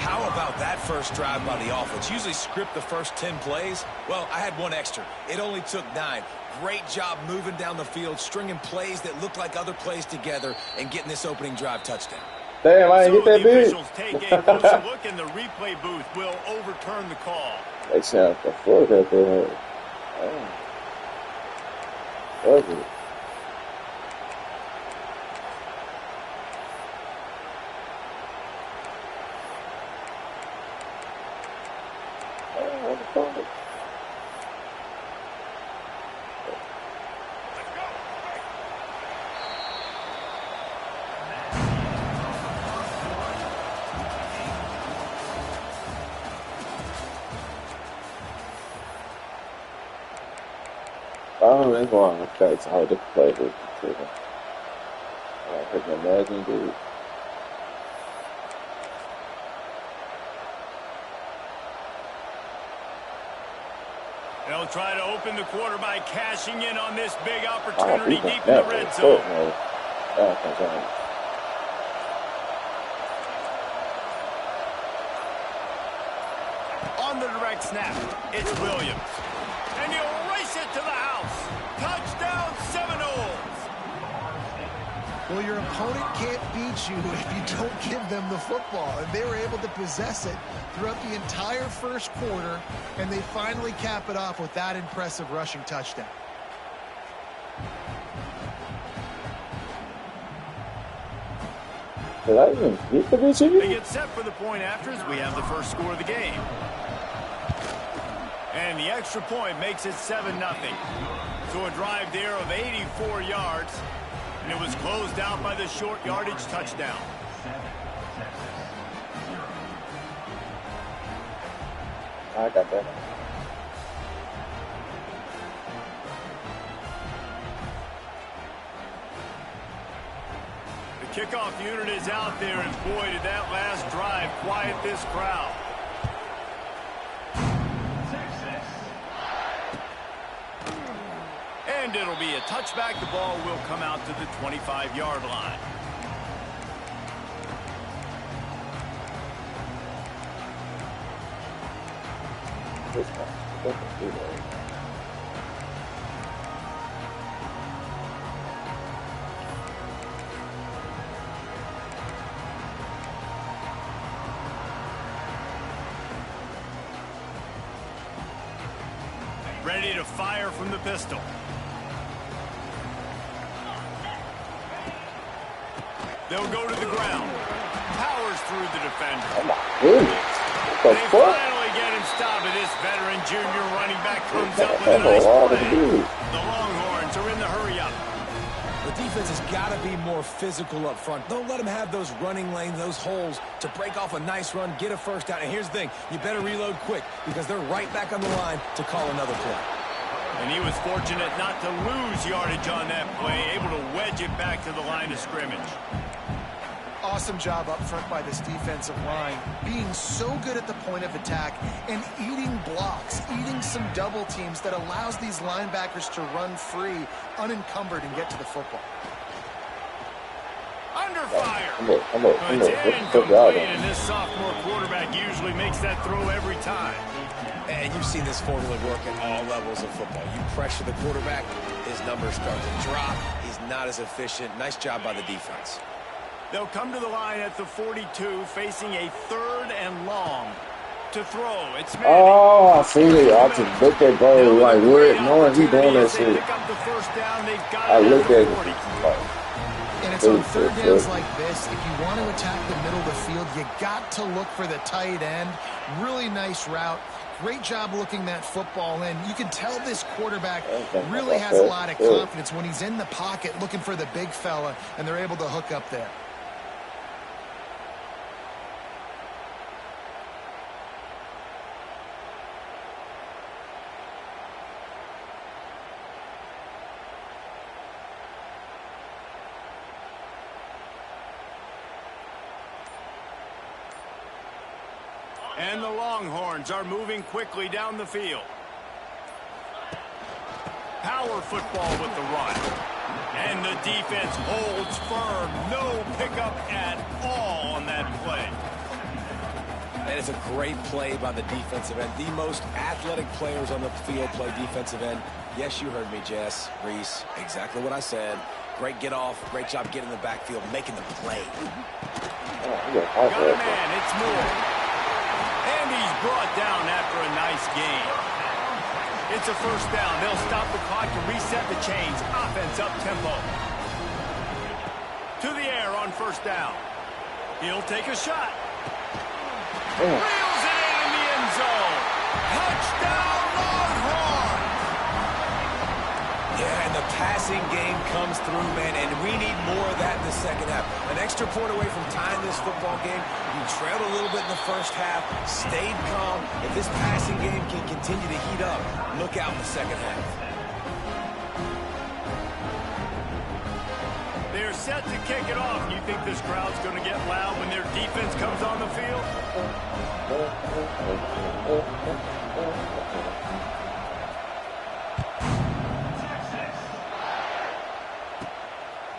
How about that first drive by the offense? Usually script the first 10 plays. Well, I had one extra. It only took 9. Great job moving down the field, stringing plays that look like other plays together, and getting this opening drive touchdown. Damn, I ain't hit that big. Officials take a closer look, and the replay booth will overturn the call. They sound the fuck out there. Fuck it. Oh, that's why it's hard to play with. I can imagine, dude. They'll try to open the quarter by cashing in on this big opportunity deep in the red zone. On the direct snap, it's Williams. And he'll race it to the house. Touchdown, Seminoles. Well, your opponent can't beat you if you don't give them the football. And they were able to possess it throughout the entire first quarter, and they finally cap it off with that impressive rushing touchdown. Did I even beat the bitch They again? get set for the point after as we have the first score of the game. And the extra point makes it 7-0. So a drive there of 84 yards. And it was closed out by the short yardage touchdown. I got that. The kickoff unit is out there, and boy, did that last drive quiet this crowd. And it'll be a touchback. The ball will come out to the 25-yard line. Ready to fire from the pistol. They'll go to the ground. Powers through the defender. Oh my goodness. What the They fuck? finally get him stopped, and this veteran junior running back comes up with a nice play. The Longhorns are in the hurry-up. The defense has got to be more physical up front. Don't let them have those running lanes, those holes to break off a nice run, get a first down. And here's the thing, you better reload quick because they're right back on the line to call another play. And he was fortunate not to lose yardage on that play, able to wedge it back to the line of scrimmage. Awesome job up front by this defensive line, being so good at the point of attack and eating blocks, eating some double teams that allows these linebackers to run free, unencumbered, and get to the football. Under fire. I'm It's incomplete, and this sophomore quarterback usually makes that throw every time. And you've seen this formula work at all levels of football. You pressure the quarterback, his numbers start to drop. He's not as efficient. Nice job by the defense. They'll come to the line at the 42, facing a 3rd and long. To throw, it's Manning. Oh, I seen it. I just looked at bro like what? Knowing he doing that shit. Pick up the first down. They've got I it looked the at 40. it. Like, And it's on third downs like this. If you want to attack the middle of the field, you got to look for the tight end. Really nice route. Great job looking that football in. You can tell this quarterback really has a lot of confidence when he's in the pocket looking for the big fella, and they're able to hook up there. And the Longhorns are moving quickly down the field. Power football with the run. And the defense holds firm. No pickup at all on that play. And it's a great play by the defensive end. The most athletic players on the field play defensive end. Yes, you heard me, Jess, Reese. Exactly what I said. Great get off. Great job getting in the backfield, making the play. Got a man. It's Moore. And he's brought down after a nice game. It's a first down. They'll stop the clock to reset the chains. Offense up tempo. To the air on first down. He'll take a shot. Reels it in the end zone. Touchdown, Longhorns! Yeah, and the passing game comes through, man, and we need more of that in the second half. An extra point away from tying this football game. You trailed a little bit in the first half, stayed calm. If this passing game can continue to heat up, look out in the second half. They're set to kick it off. You think this crowd's going to get loud when their defense comes on the field?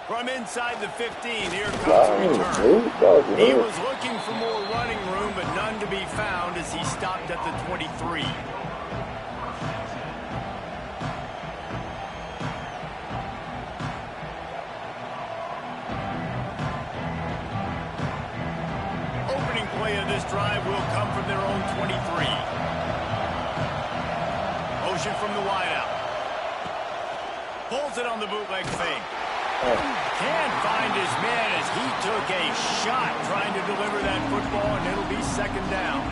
From inside the 15, here comes a return. He was looking for more running room, but none to be found as he stopped at the 23. Opening play of this drive will come from their own 23. Motion from the wideout. Pulls it on the bootleg fake. Can't find his man as he took a shot trying to deliver that football, and it'll be second down.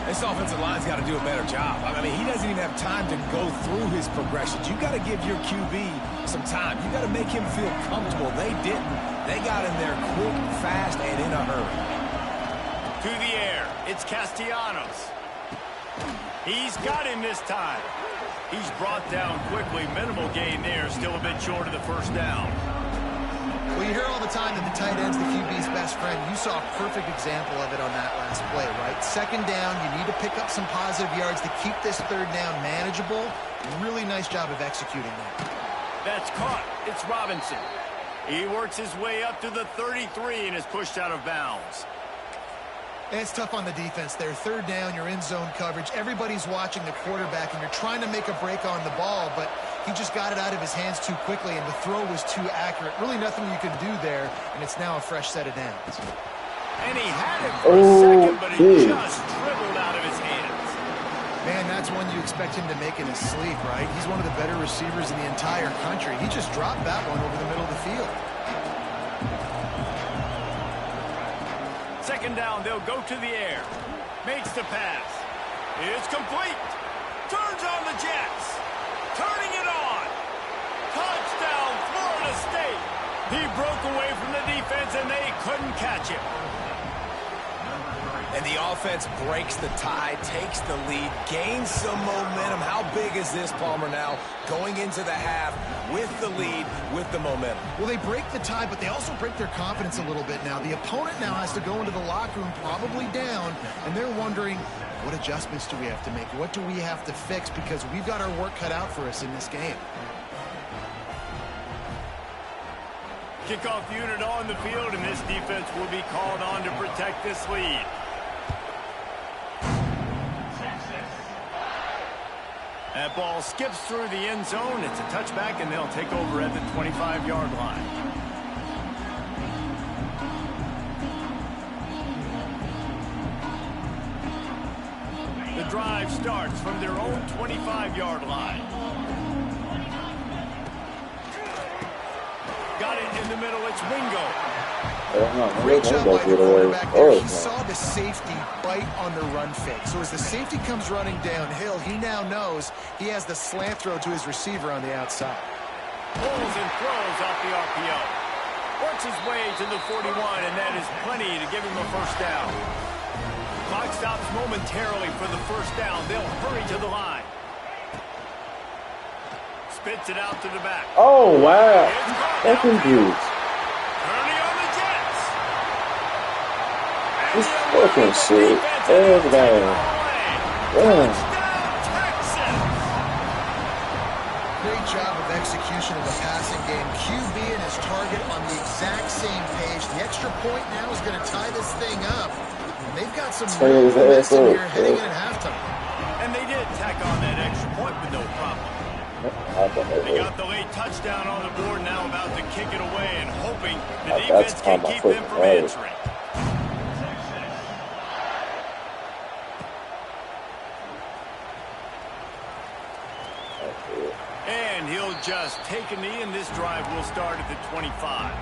This offensive line's got to do a better job. I mean, he doesn't even have time to go through his progressions. You got to give your QB some time. You got to make him feel comfortable. They didn't. They got in there quick, fast, and in a hurry. To the air, it's Castellanos. He's got him this time. He's brought down quickly. Minimal gain there, still a bit short of the first down. Well, you hear all the time that the tight end's the QB's best friend. You saw a perfect example of it on that last play, right? Second down, you need to pick up some positive yards to keep this third down manageable. Really nice job of executing that. That's caught. It's Robinson. He works his way up to the 33 and is pushed out of bounds. And it's tough on the defense there. Third down, you're in zone coverage. Everybody's watching the quarterback, and you're trying to make a break on the ball, but he just got it out of his hands too quickly, and the throw was too accurate. Really nothing you can do there, and it's now a fresh set of downs. And he had it for a second, but it just dribbled out of his hands. Man, that's one you expect him to make in his sleep, right? He's one of the better receivers in the entire country. He just dropped that one over the middle of the field. Second down, they'll go to the air. Makes the pass. It's complete. Turns on the Jets. Turning it on. Touchdown, Florida State. He broke away from the defense, and they couldn't catch him. And the offense breaks the tie, takes the lead, gains some momentum. How big is this, Palmer, now? Going into the half with the lead, with the momentum. Well, they break the tie, but they also break their confidence a little bit now. The opponent now has to go into the locker room probably down, and they're wondering, what adjustments do we have to make? What do we have to fix? Because we've got our work cut out for us in this game. Kickoff unit on the field, and this defense will be called on to protect this lead. That ball skips through the end zone. It's a touchback, and they'll take over at the 25-yard line. The drive starts from their own 25-yard line. Got it in the middle. It's Wingo. Great job by the quarterback there. He saw the safety bite on the run fake. So as the safety comes running downhill, he now knows he has the slant throw to his receiver on the outside. Pulls and throws off the RPO. Works his way to the 41, and that is plenty to give him a first down. Clock stops momentarily for the first down. They'll hurry to the line. Spits it out to the back. Oh, wow. That's confused. Early on the Jets. This fucking shit. Hands down. Yeah. Touchdown, Texans. Great job of execution of the passing game. QB and his target on the exact same page. The extra point now is going to tie this thing up. And they've got some Tear real his ass momentum up, here heading in bro. at halftime. And they did tack on that extra point with no problem. They got the late touchdown on the board, now about to kick it away and hoping the defense can keep them from answering. And he'll just take a knee, and this drive will start at the 25.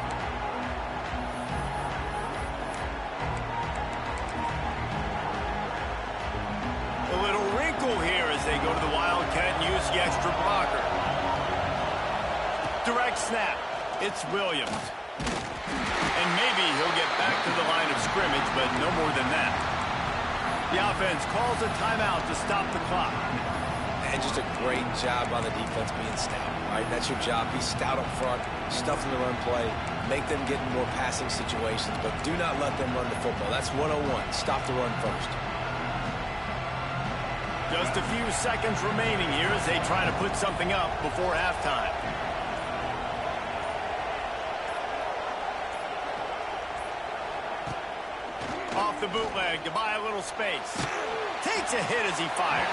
A little wrinkle here as they go to the Wildcat and use the extra blocker. Direct snap. It's Williams. And maybe he'll get back to the line of scrimmage, but no more than that. The offense calls a timeout to stop the clock. And just a great job on the defense being stout. All right, that's your job. Be stout up front, stuff them the run play, make them get in more passing situations, but do not let them run the football. That's 101. Stop the run first. Just a few seconds remaining here as they try to put something up before halftime. Off the bootleg to buy a little space. Takes a hit as he fires.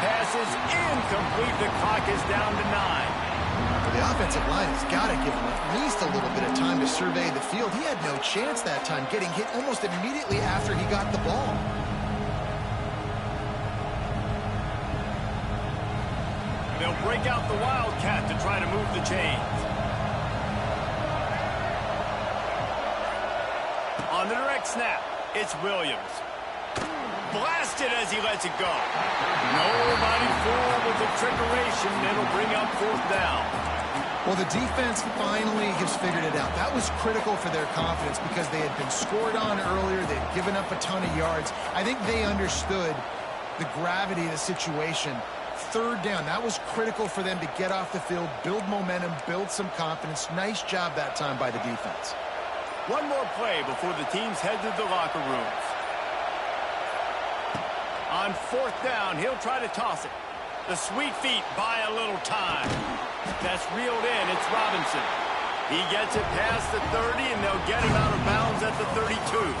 Pass is incomplete. The clock is down to 9. The offensive line has got to give him at least a little bit of time to survey the field. He had no chance that time, getting hit almost immediately after he got the ball. They'll break out the Wildcat to try to move the chains. On the direct snap, it's Williams. Blasted as he lets it go. Nobody fooled with the trickeration. It'll bring up 4th down. Well, the defense finally has figured it out. That was critical for their confidence because they had been scored on earlier. They'd given up a ton of yards. I think they understood the gravity of the situation. 3rd down, that was critical for them to get off the field, build momentum, build some confidence. Nice job that time by the defense. One more play before the teams head to the locker rooms. On 4th down, he'll try to toss it. The sweet feet buy a little time. That's reeled in. It's Robinson. He gets it past the 30, and they'll get him out of bounds at the 32.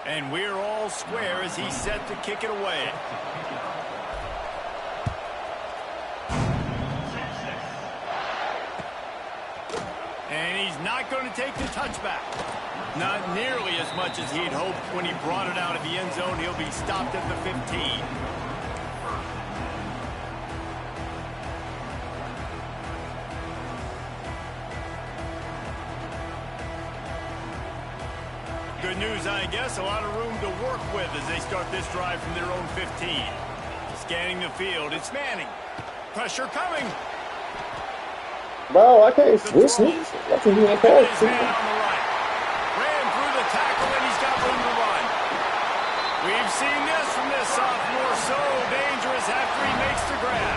And we're all square as he's set to kick it away. And he's not going to take the touchback. Not nearly as much as he'd hoped when he brought it out of the end zone. He'll be stopped at the 15. Good news, I guess. A lot of room to work with as they start this drive from their own 15. Scanning the field. It's Manning. Pressure coming. Bro, I can't switch this. I can do that pass. His man on the right. Ran through the tackle, and he's got room to run. We've seen this from this sophomore. So dangerous after he makes the grab.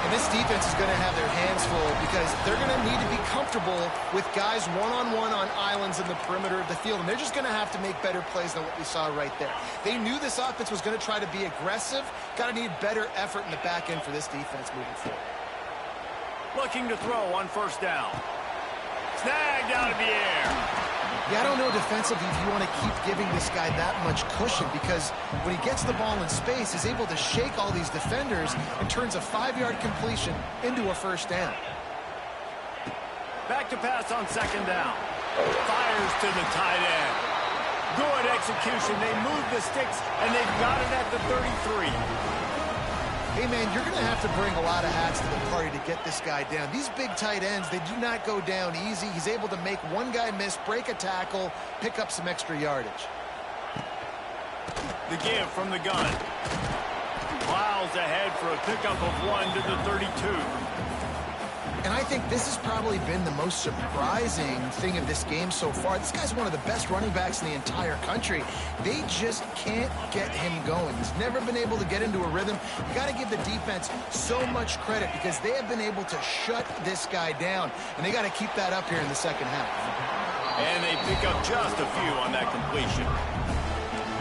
And this defense is going to have their hands full because they're going to need to be comfortable with guys one-on-one on islands in the perimeter of the field. And they're just going to have to make better plays than what we saw right there. They knew this offense was going to try to be aggressive. Got to need better effort in the back end for this defense moving forward. Looking to throw on 1st down. Snagged out of the air. Yeah, I don't know defensively if you want to keep giving this guy that much cushion because when he gets the ball in space, he's able to shake all these defenders and turns a 5-yard completion into a 1st down. Back to pass on 2nd down. Fires to the tight end. Good execution. They move the sticks, and they've got it at the 33. Hey, man, you're going to have to bring a lot of hats to the party to get this guy down. These big tight ends, they do not go down easy. He's able to make one guy miss, break a tackle, pick up some extra yardage. The give from the gun. Plows ahead for a pickup of 1 to the 32. And I think this has probably been the most surprising thing of this game so far. This guy's one of the best running backs in the entire country. They just can't get him going. He's never been able to get into a rhythm. You got to give the defense so much credit because they have been able to shut this guy down. And they got to keep that up here in the 2nd half. And they pick up just a few on that completion.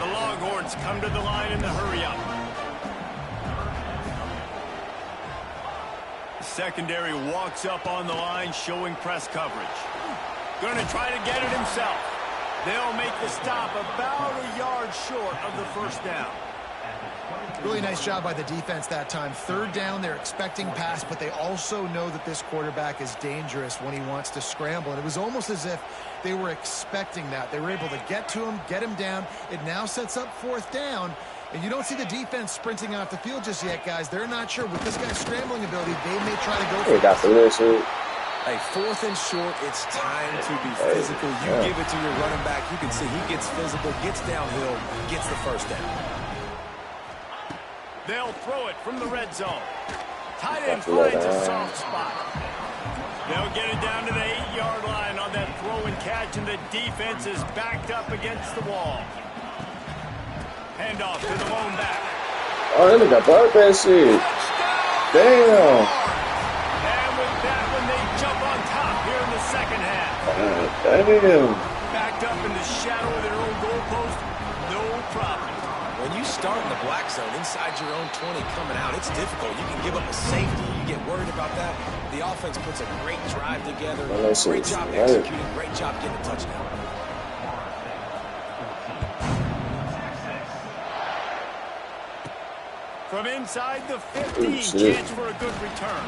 The Longhorns come to the line in the hurry-up. secondary walks up on the line showing press coverage. Going to try to get it himself. They'll make the stop about a yard short of the first down. Really nice job by the defense that time. Third down, they're expecting pass, but they also know that this quarterback is dangerous when he wants to scramble. And it was almost as if they were expecting that. They were able to get to him, get him down. It now sets up fourth down. And you don't see the defense sprinting off the field just yet, guys. They're not sure. With this guy's scrambling ability, they may try to go for it. Got the little shit. Hey, fourth and short, it's time to be physical. You give it to your running back. You can see he gets physical, gets downhill, gets the first down. They'll throw it from the red zone. Tight end finds a soft spot. They'll get it down to the 8-yard line on that throw and catch, and the defense is backed up against the wall. Handoff to the lone back. Oh, they got blocked that shit. Damn. And with that one, they jump on top here in the second half. Damn. Backed up in the shadow of their own goalpost, no problem. When you start in the black zone inside your own 20 coming out, it's difficult. You can give up a safety. You get worried about that. The offense puts a great drive together. Great job executing. Great job getting a touchdown. From inside the 15, chance for a good return.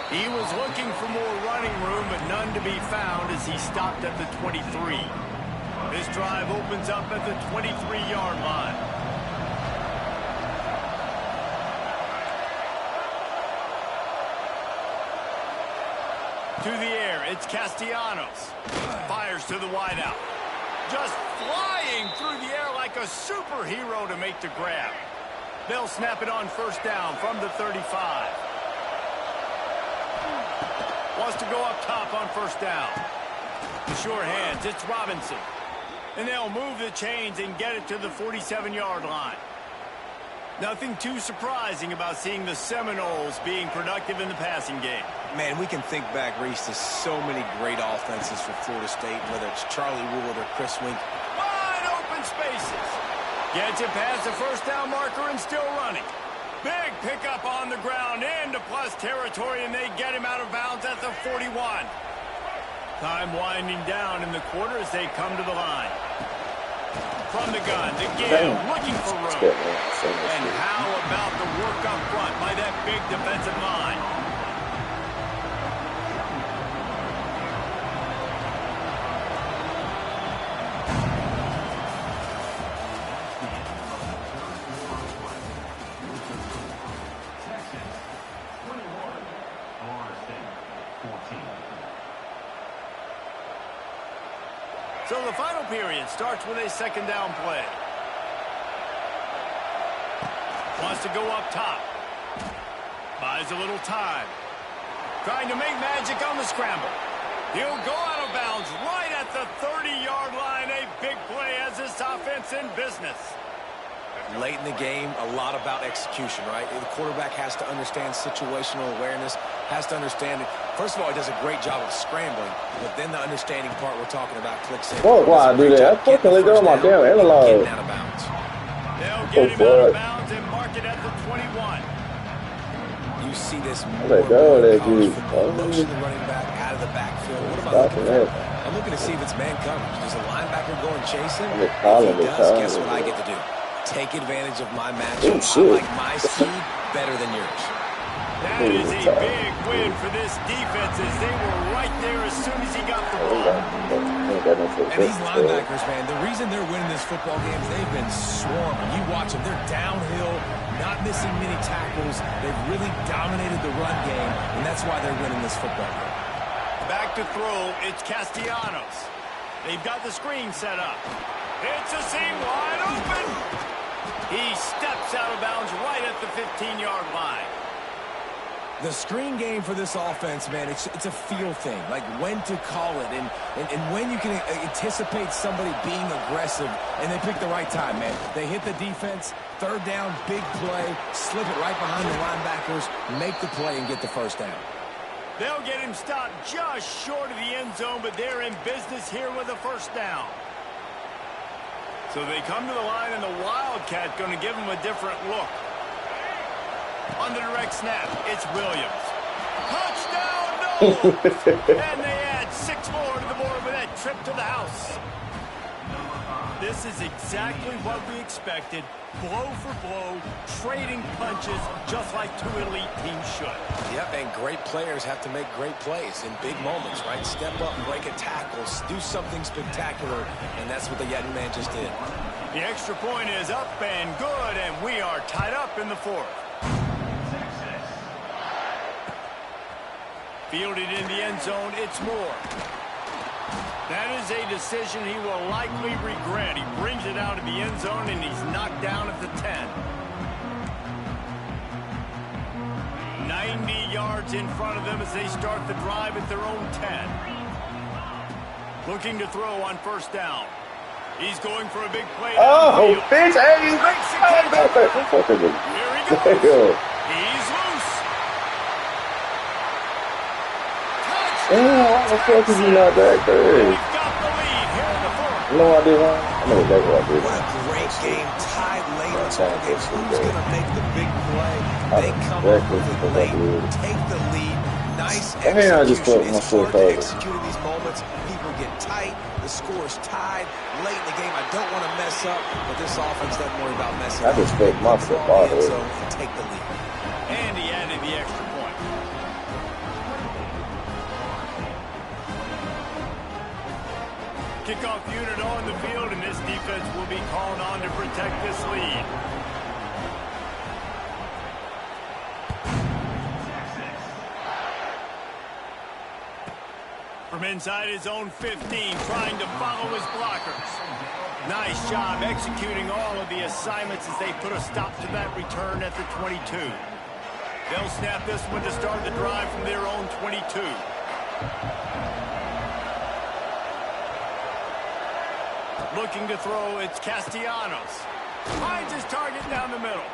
He was looking for more running room, but none to be found as he stopped at the 23. This drive opens up at the 23-yard line. To the air, it's Castellanos. Fires to the wideout. Just flying through the air like a superhero to make the grab. They'll snap it on first down from the 35. Wants to go up top on first down. The sure hands, it's Robinson. And they'll move the chains and get it to the 47-yard line. Nothing too surprising about seeing the Seminoles being productive in the passing game. Man, we can think back, Reese, to so many great offenses for Florida State, whether it's Charlie Wood or Chris Wink. Wide open spaces. Gets it past the first down marker and still running. Big pickup on the ground into plus territory, and they get him out of bounds at the 41. Time winding down in the quarter as they come to the line. From the gun, to Gill, looking for room. And how about the work up front by that big defensive line? So the final period starts with a second down play. Wants to go up top. Buys a little time. Trying to make magic on the scramble. He'll go out of bounds right at the 30-yard line. A big play as this offense in business. Late in the game, a lot about execution, right? The quarterback has to understand situational awareness, has to understand it. First of all, he does a great job of scrambling, but then the understanding part we're talking about clicks in. Whoa, why I do that? I fucking let go of my damn analog. Getting out of bounds. They'll get him out of bounds and mark it at the 21. You see this more Let go of that college dude. football. Motion the running back out of the backfield. What am I looking for? I'm looking to see if it's man coverage. Does a linebacker go and chase him? If he does, guess what I get to do? Take advantage of my matchup. I like my speed better than yours. That is a big win for this defense as they were right there as soon as he got the ball. And these linebackers, man, the reason they're winning this football game is they've been swarming. You watch them. They're downhill, not missing many tackles. They've really dominated the run game, and that's why they're winning this football game. Back to throw, it's Castellanos. They've got the screen set up. It's a seam wide open. He steps out of bounds right at the 15-yard line. The screen game for this offense, man, it's a feel thing, like when to call it and when you can anticipate somebody being aggressive, and they pick the right time, man. They hit the defense, third down, big play, slip it right behind the linebackers, make the play and get the first down. They'll get him stopped just short of the end zone, but they're in business here with a first down. So they come to the line, and the Wildcat going to give them a different look. On the direct snap, it's Williams. Touchdown, no! And they add 6 more to the board with that trip to the house. This is exactly what we expected. Blow for blow, trading punches, just like 2 elite teams should. Yep, and great players have to make great plays in big moments, right? Step up, break a tackle, do something spectacular, and that's what the young man just did. The extra point is up and good, and we are tied up in the 4th. Fielded in the end zone, it's Moore. That is a decision he will likely regret. He brings it out of the end zone, and he's knocked down at the 10. 90 yards in front of them as they start the drive at their own 10. Looking to throw on 1st down. He's going for a big play. Oh, bitch! Hey, Here he goes. He's loose. Why the fuck is he not that good? We've got the lead here in the 4th. No idea why. I know exactly what I did. What a great game, tied late in the ball game. Who's going to make the big play? They come up with it late, take the lead. Nice execution. It's hard to execute in these moments. People get tight. The score is tied late in the game. I don't want to mess up, but this offense doesn't worry about messing up. I just picked my football and take the lead. And he added the extra point. Kickoff unit on the field, and this defense will be called on to protect this lead. From inside his own 15, trying to follow his blockers. Nice job executing all of the assignments as they put a stop to that return at the 22. They'll snap this one to start the drive from their own 22. Looking to throw, it's Castellanos. Finds his target down the middle.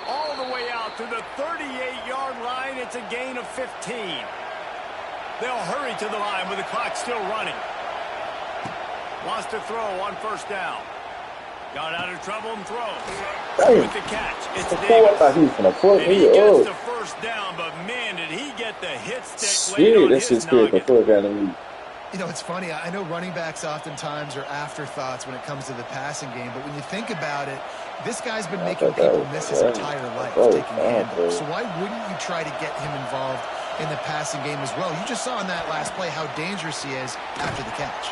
All the way out to the 38-yard line. It's a gain of 15. They'll hurry to the line with the clock still running. Wants to throw on 1st down. Got out of trouble and throws. With the catch, it's Davis. And he gets the 1st down, but man, did he get the hit stick late on his noggin. You know, it's funny. I know running backs oftentimes are afterthoughts when it comes to the passing game, but when you think about it, this guy's been making people miss his entire life taking handoffs. So why wouldn't you try to get him involved in the passing game as well? You just saw in that last play how dangerous he is after the catch.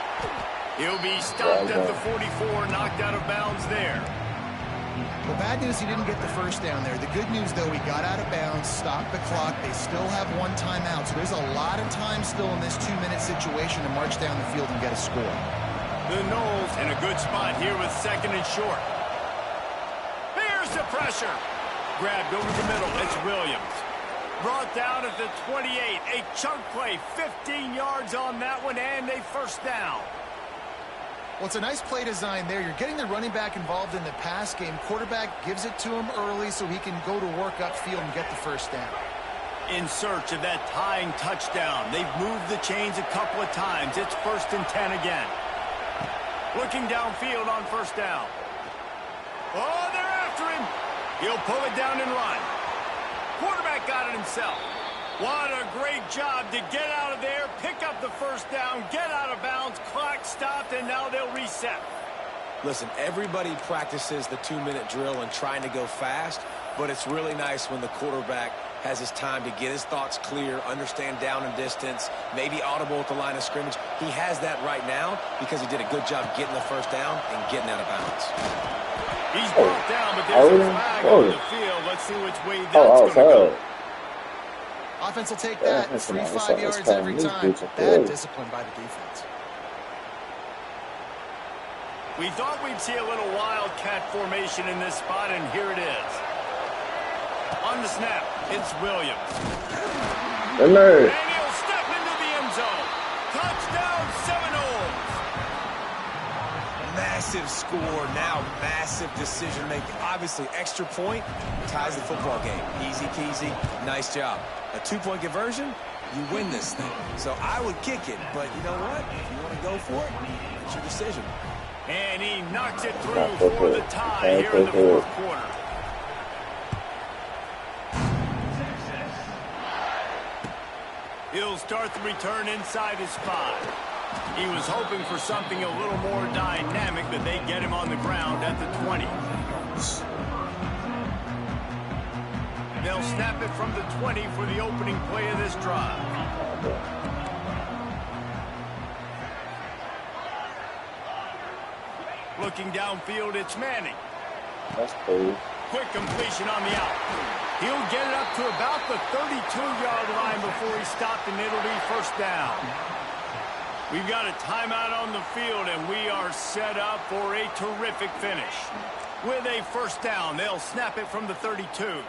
He'll be stopped at the 44, knocked out of bounds there. The bad news, he didn't get the 1st down there. The good news, though, he got out of bounds, stopped the clock. They still have 1 timeout, so there's a lot of time still in this 2-minute situation to march down the field and get a score. The Knowles in a good spot here with 2nd and short. Here's the pressure. Grabbed over the middle. It's Williams. Brought down at the 28. A chunk play, 15 yards on that one, and a 1st down. Well, it's a nice play design there. You're getting the running back involved in the pass game. Quarterback gives it to him early so he can go to work upfield and get the 1st down. In search of that tying touchdown. They've moved the chains a couple of times. It's 1st and 10 again. Looking downfield on 1st down. Oh, they're after him. He'll pull it down and run. Quarterback got it himself. What a great job to get out of there, pick up the 1st down, get out of bounds, clock stopped, and now they'll reset. Listen, everybody practices the 2-minute drill and trying to go fast, but it's really nice when the quarterback has his time to get his thoughts clear, understand down and distance, maybe audible at the line of scrimmage. He has that right now because he did a good job getting the 1st down and getting out of bounds. He's brought down, but there's a flag on the field. Let's see which way that's going to go. Offense will take that. 3-5 yards every time. Bad discipline by the defense. We thought we'd see a little wildcat formation in this spot, and here it is. On the snap, it's Williams. And he'll step into the end zone. Touchdown, Seminoles. Massive score, now massive decision-making. Obviously, extra point ties the football game. Easy peasy, nice job. A 2-point conversion, you win this thing. So I would kick it, but you know what? If you want to go for it, it's your decision. And he knocks it through for the tie here in the 4th quarter. He'll start the return inside his 5. He was hoping for something a little more dynamic, but they get him on the ground at the 20. They'll snap it from the 20 for the opening play of this drive. Looking downfield, it's Manning. That's cool. Quick completion on the out. He'll get it up to about the 32-yard line before he's stopped, and it'll be first down. We've got a timeout on the field, and we are set up for a terrific finish. With a first down, they'll snap it from the 32.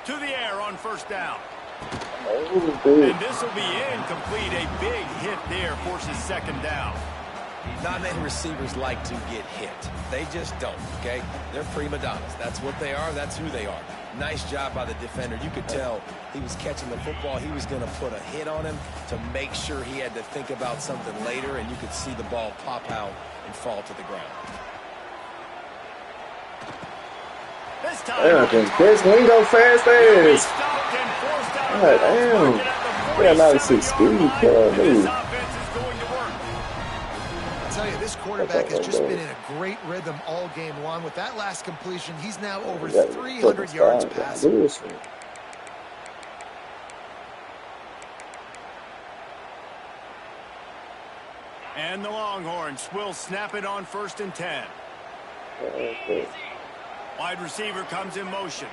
To the air on first down. And this will be incomplete. A big hit there forces second down. Not many receivers like to get hit. They just don't, okay? They're prima donnas. That's what they are. That's who they are. Nice job by the defender. You could tell he was catching the football. He was going to put a hit on him to make sure he had to think about something later, and you could see the ball pop out and fall to the ground. This time, This when he go fast as. God damn. Yeah, now see speed, this offense is going to work. I'll tell you, this quarterback has just been in a great rhythm all game long. With that last completion, he's now over 300 yards passing. And the Longhorns will snap it on 1st and 10. Wide receiver comes in motion.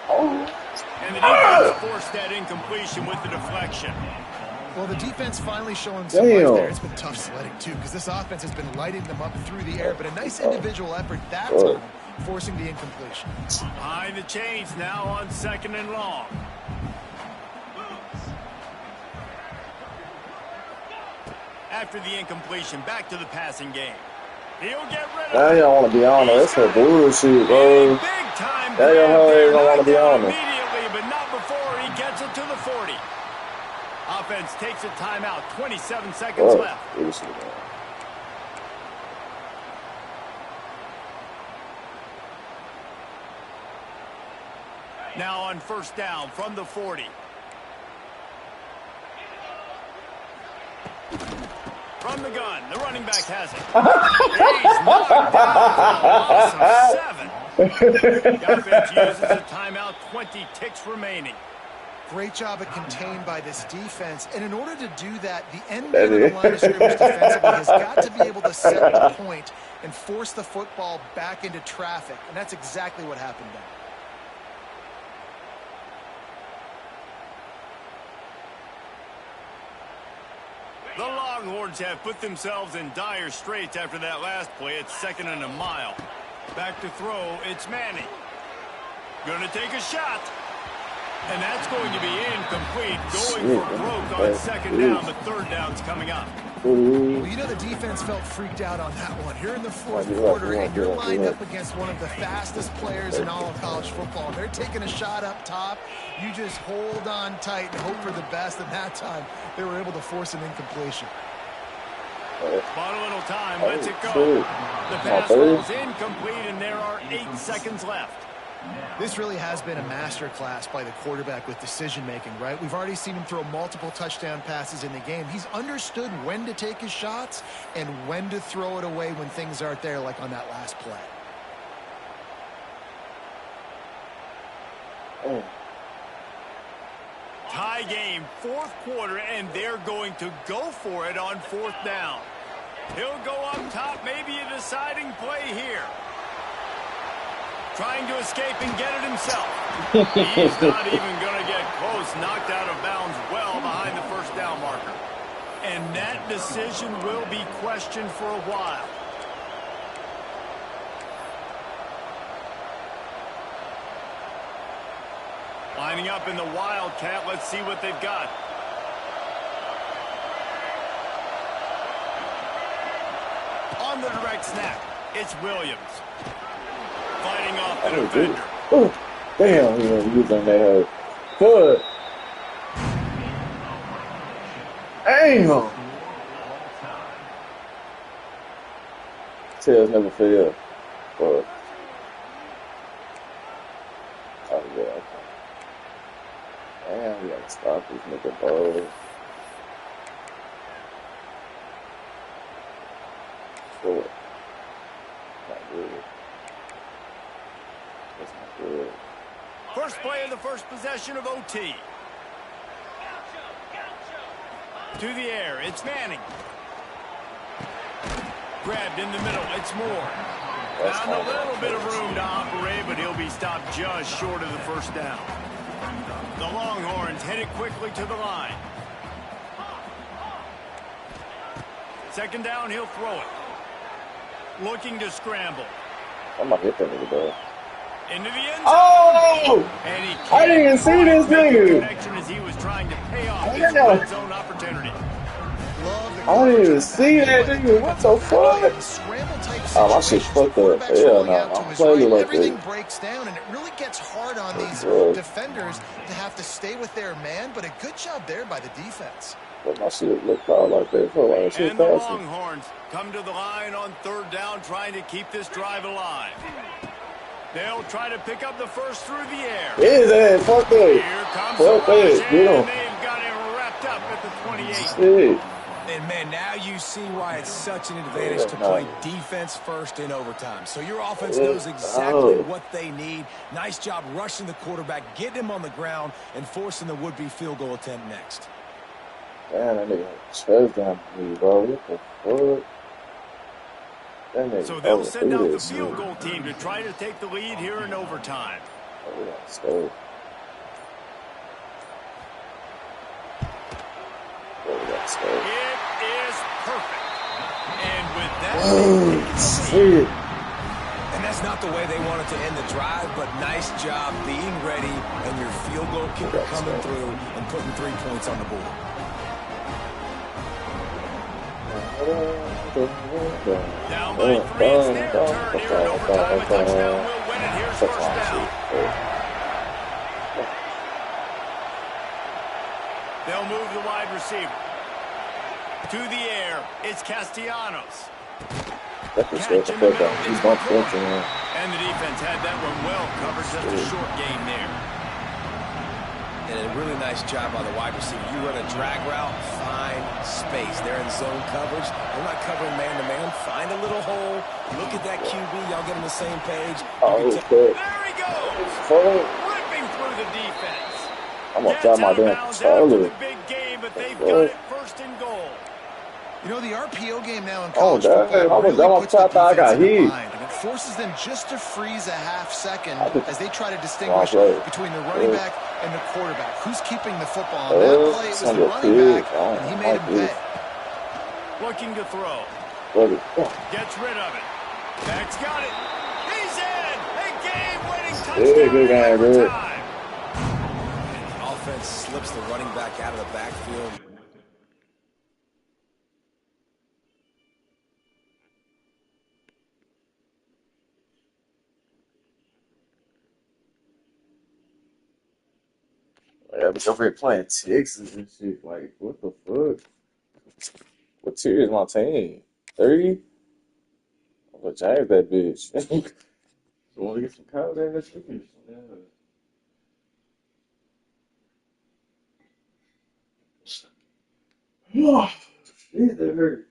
And the defense forced that incompletion with the deflection. Well, the defense finally showing some life there. It's been tough sledding, too, because this offense has been lighting them up through the air. But a nice individual effort that time, forcing the incompletion. Behind the chains now on 2nd and long. After the incompletion, back to the passing game. He'll get rid of it. Now y'all want to be on it. That's her bullshit, bro. Big time. Now y'all don't want to be on it. Immediately, but not before he gets it to the 40. Offense takes a timeout. 27 seconds left. Now on 1st down from the 40. From the gun, the running back has it. He's knocked down for a loss of 7. The offense uses a timeout, 20 ticks remaining. Great job at contained by this defense. And in order to do that, the end man of the line of scrimmage defensively has got to be able to set the point and force the football back into traffic. And that's exactly what happened there. The Longhorns have put themselves in dire straits after that last play. It's 2nd and a mile. Back to throw, it's Manning. Gonna take a shot. And that's going to be incomplete. Going for broke on 2nd down, but 3rd down's coming up. Well, you know the defense felt freaked out on that one. Here in the 4th quarter, and you're lined up against one of the fastest players in all of college football. And they're taking a shot up top. You just hold on tight and hope for the best. And that time, they were able to force an incompletion. Bought a little time, lets it go. The pass ball's incomplete, and there are 8 seconds left. This really has been a masterclass by the quarterback with decision-making, right? We've already seen him throw multiple touchdown passes in the game. He's understood when to take his shots and when to throw it away when things aren't there, like on that last play. Tie game, 4th quarter, and they're going to go for it on 4th down. He'll go up top, maybe a deciding play here. Trying to escape and get it himself. He's not even going to get close. Knocked out of bounds well behind the 1st down marker. And that decision will be questioned for a while. Lining up in the Wildcat. Let's see what they've got. On the direct snap, it's Williams. Fighting off the defender. Oh, damn, he was using that foot. Damn. Tails never fail. But Stop this nigga, bro. Short. Not good. That's not good. First play of the first possession of OT. To the air, it's Manning. Grabbed in the middle, it's Moore. Found a little bit of room to operate, but he'll be stopped just short of the first down. The Longhorns headed quickly to the line. Second down, he'll throw it. Looking to scramble. I'm gonna hit that nigga, bro. Into the end zone. Oh! And he I didn't even see this nigga. Connection as he was trying to pay off his Yeah. red zone opportunity. I didn't even see that nigga. What the fuck? Oh, my shit fucked up. Hell no. I'm playing like Everything that. breaks down, and it really gets hard on these defenders to have to stay with their man, but a good job there by the defense. But my shit looked out like that. For like shit And the passing. Longhorns come to the line on third down, trying to keep this drive alive. They'll try to pick up the first through the air. His ass, fuck that. Here comes the Fuck rush, that. Get and him. they've got it wrapped up at the 28. Shit. And, man, now you see why it's such an advantage to play defense first in overtime. So your offense knows exactly what they need. Nice job rushing the quarterback, getting him on the ground, and forcing the would-be field goal attempt next. Damn, that nigga chest down to me, bro. What the fuck? That nigga So they'll send out the this field shit. goal team to try to take the lead here in overtime. Oh, we got scared. Oh, we got scared. It is perfect. And with that, they Oh, take the lead. shit. And that's not the way they wanted to end the drive, but nice job being ready and your field goal kicker coming through and putting 3 points on the board. Down by 3, it's their turn here in overtime. A touchdown will win it. Here's first down. They'll move the wide receiver. To the air, it's Castellanos. Catch in the middle, it's McCoy. And the defense had that one well covered, just a short gain there. And a really nice job by the wide receiver. You run a drag route, find space. They're in zone coverage. They're not covering man-to-man. Find a little hole. Look at that QB. Y'all get on the same page. Oh, There he goes. Ripping through the defense. I'm gonna drop my damn After controller. the big game, but they've got it first and goal. You know, the RPO game now in Oh, college damn. football I'm really gonna puts the top out. I got defense in a hit. bind, and it forces them just to freeze a half second as they try to Watch distinguish out. between the running back and the quarterback. Who's keeping the football? On that play, it was the son of a running bitch. back, I don't and he made like him this. pay. Looking to throw. Gets rid of it. Back's got it. He's in. A game-winning touchdown good guy, in good. overtime. And the offense slips the running back out of the backfield. Yeah, but over here playing Texas and shit. Like, what the fuck? What tier is my team? 30? I'm gonna change that bitch. So want to get some college ass chickens. Yeah. Shit, that hurt.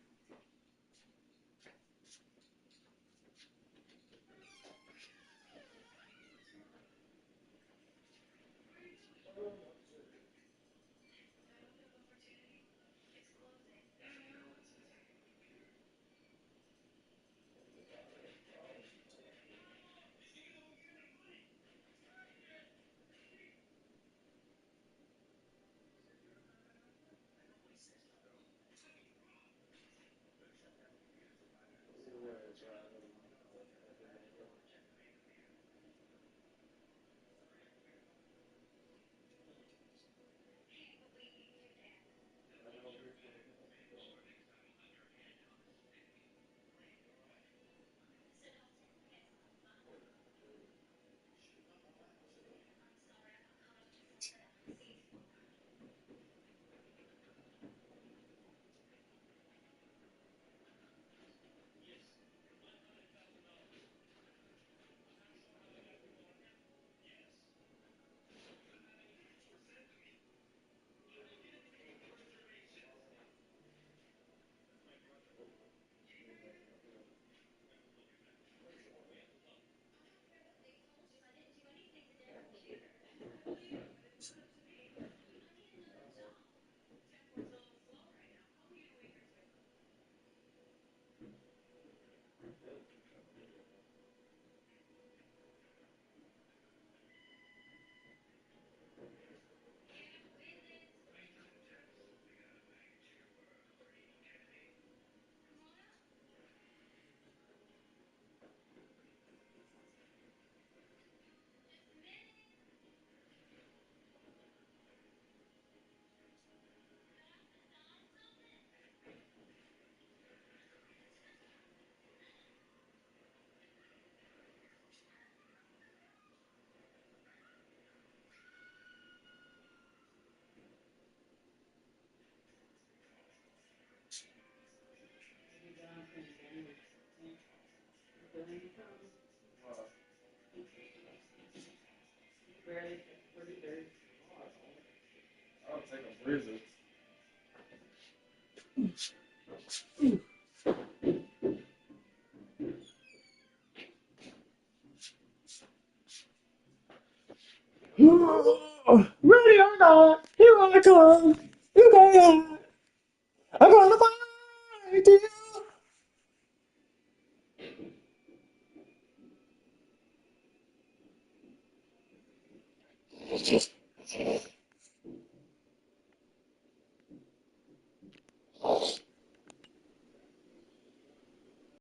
I'll take a breezer. Ready or not, here I come. You got it. I'm gonna fight you.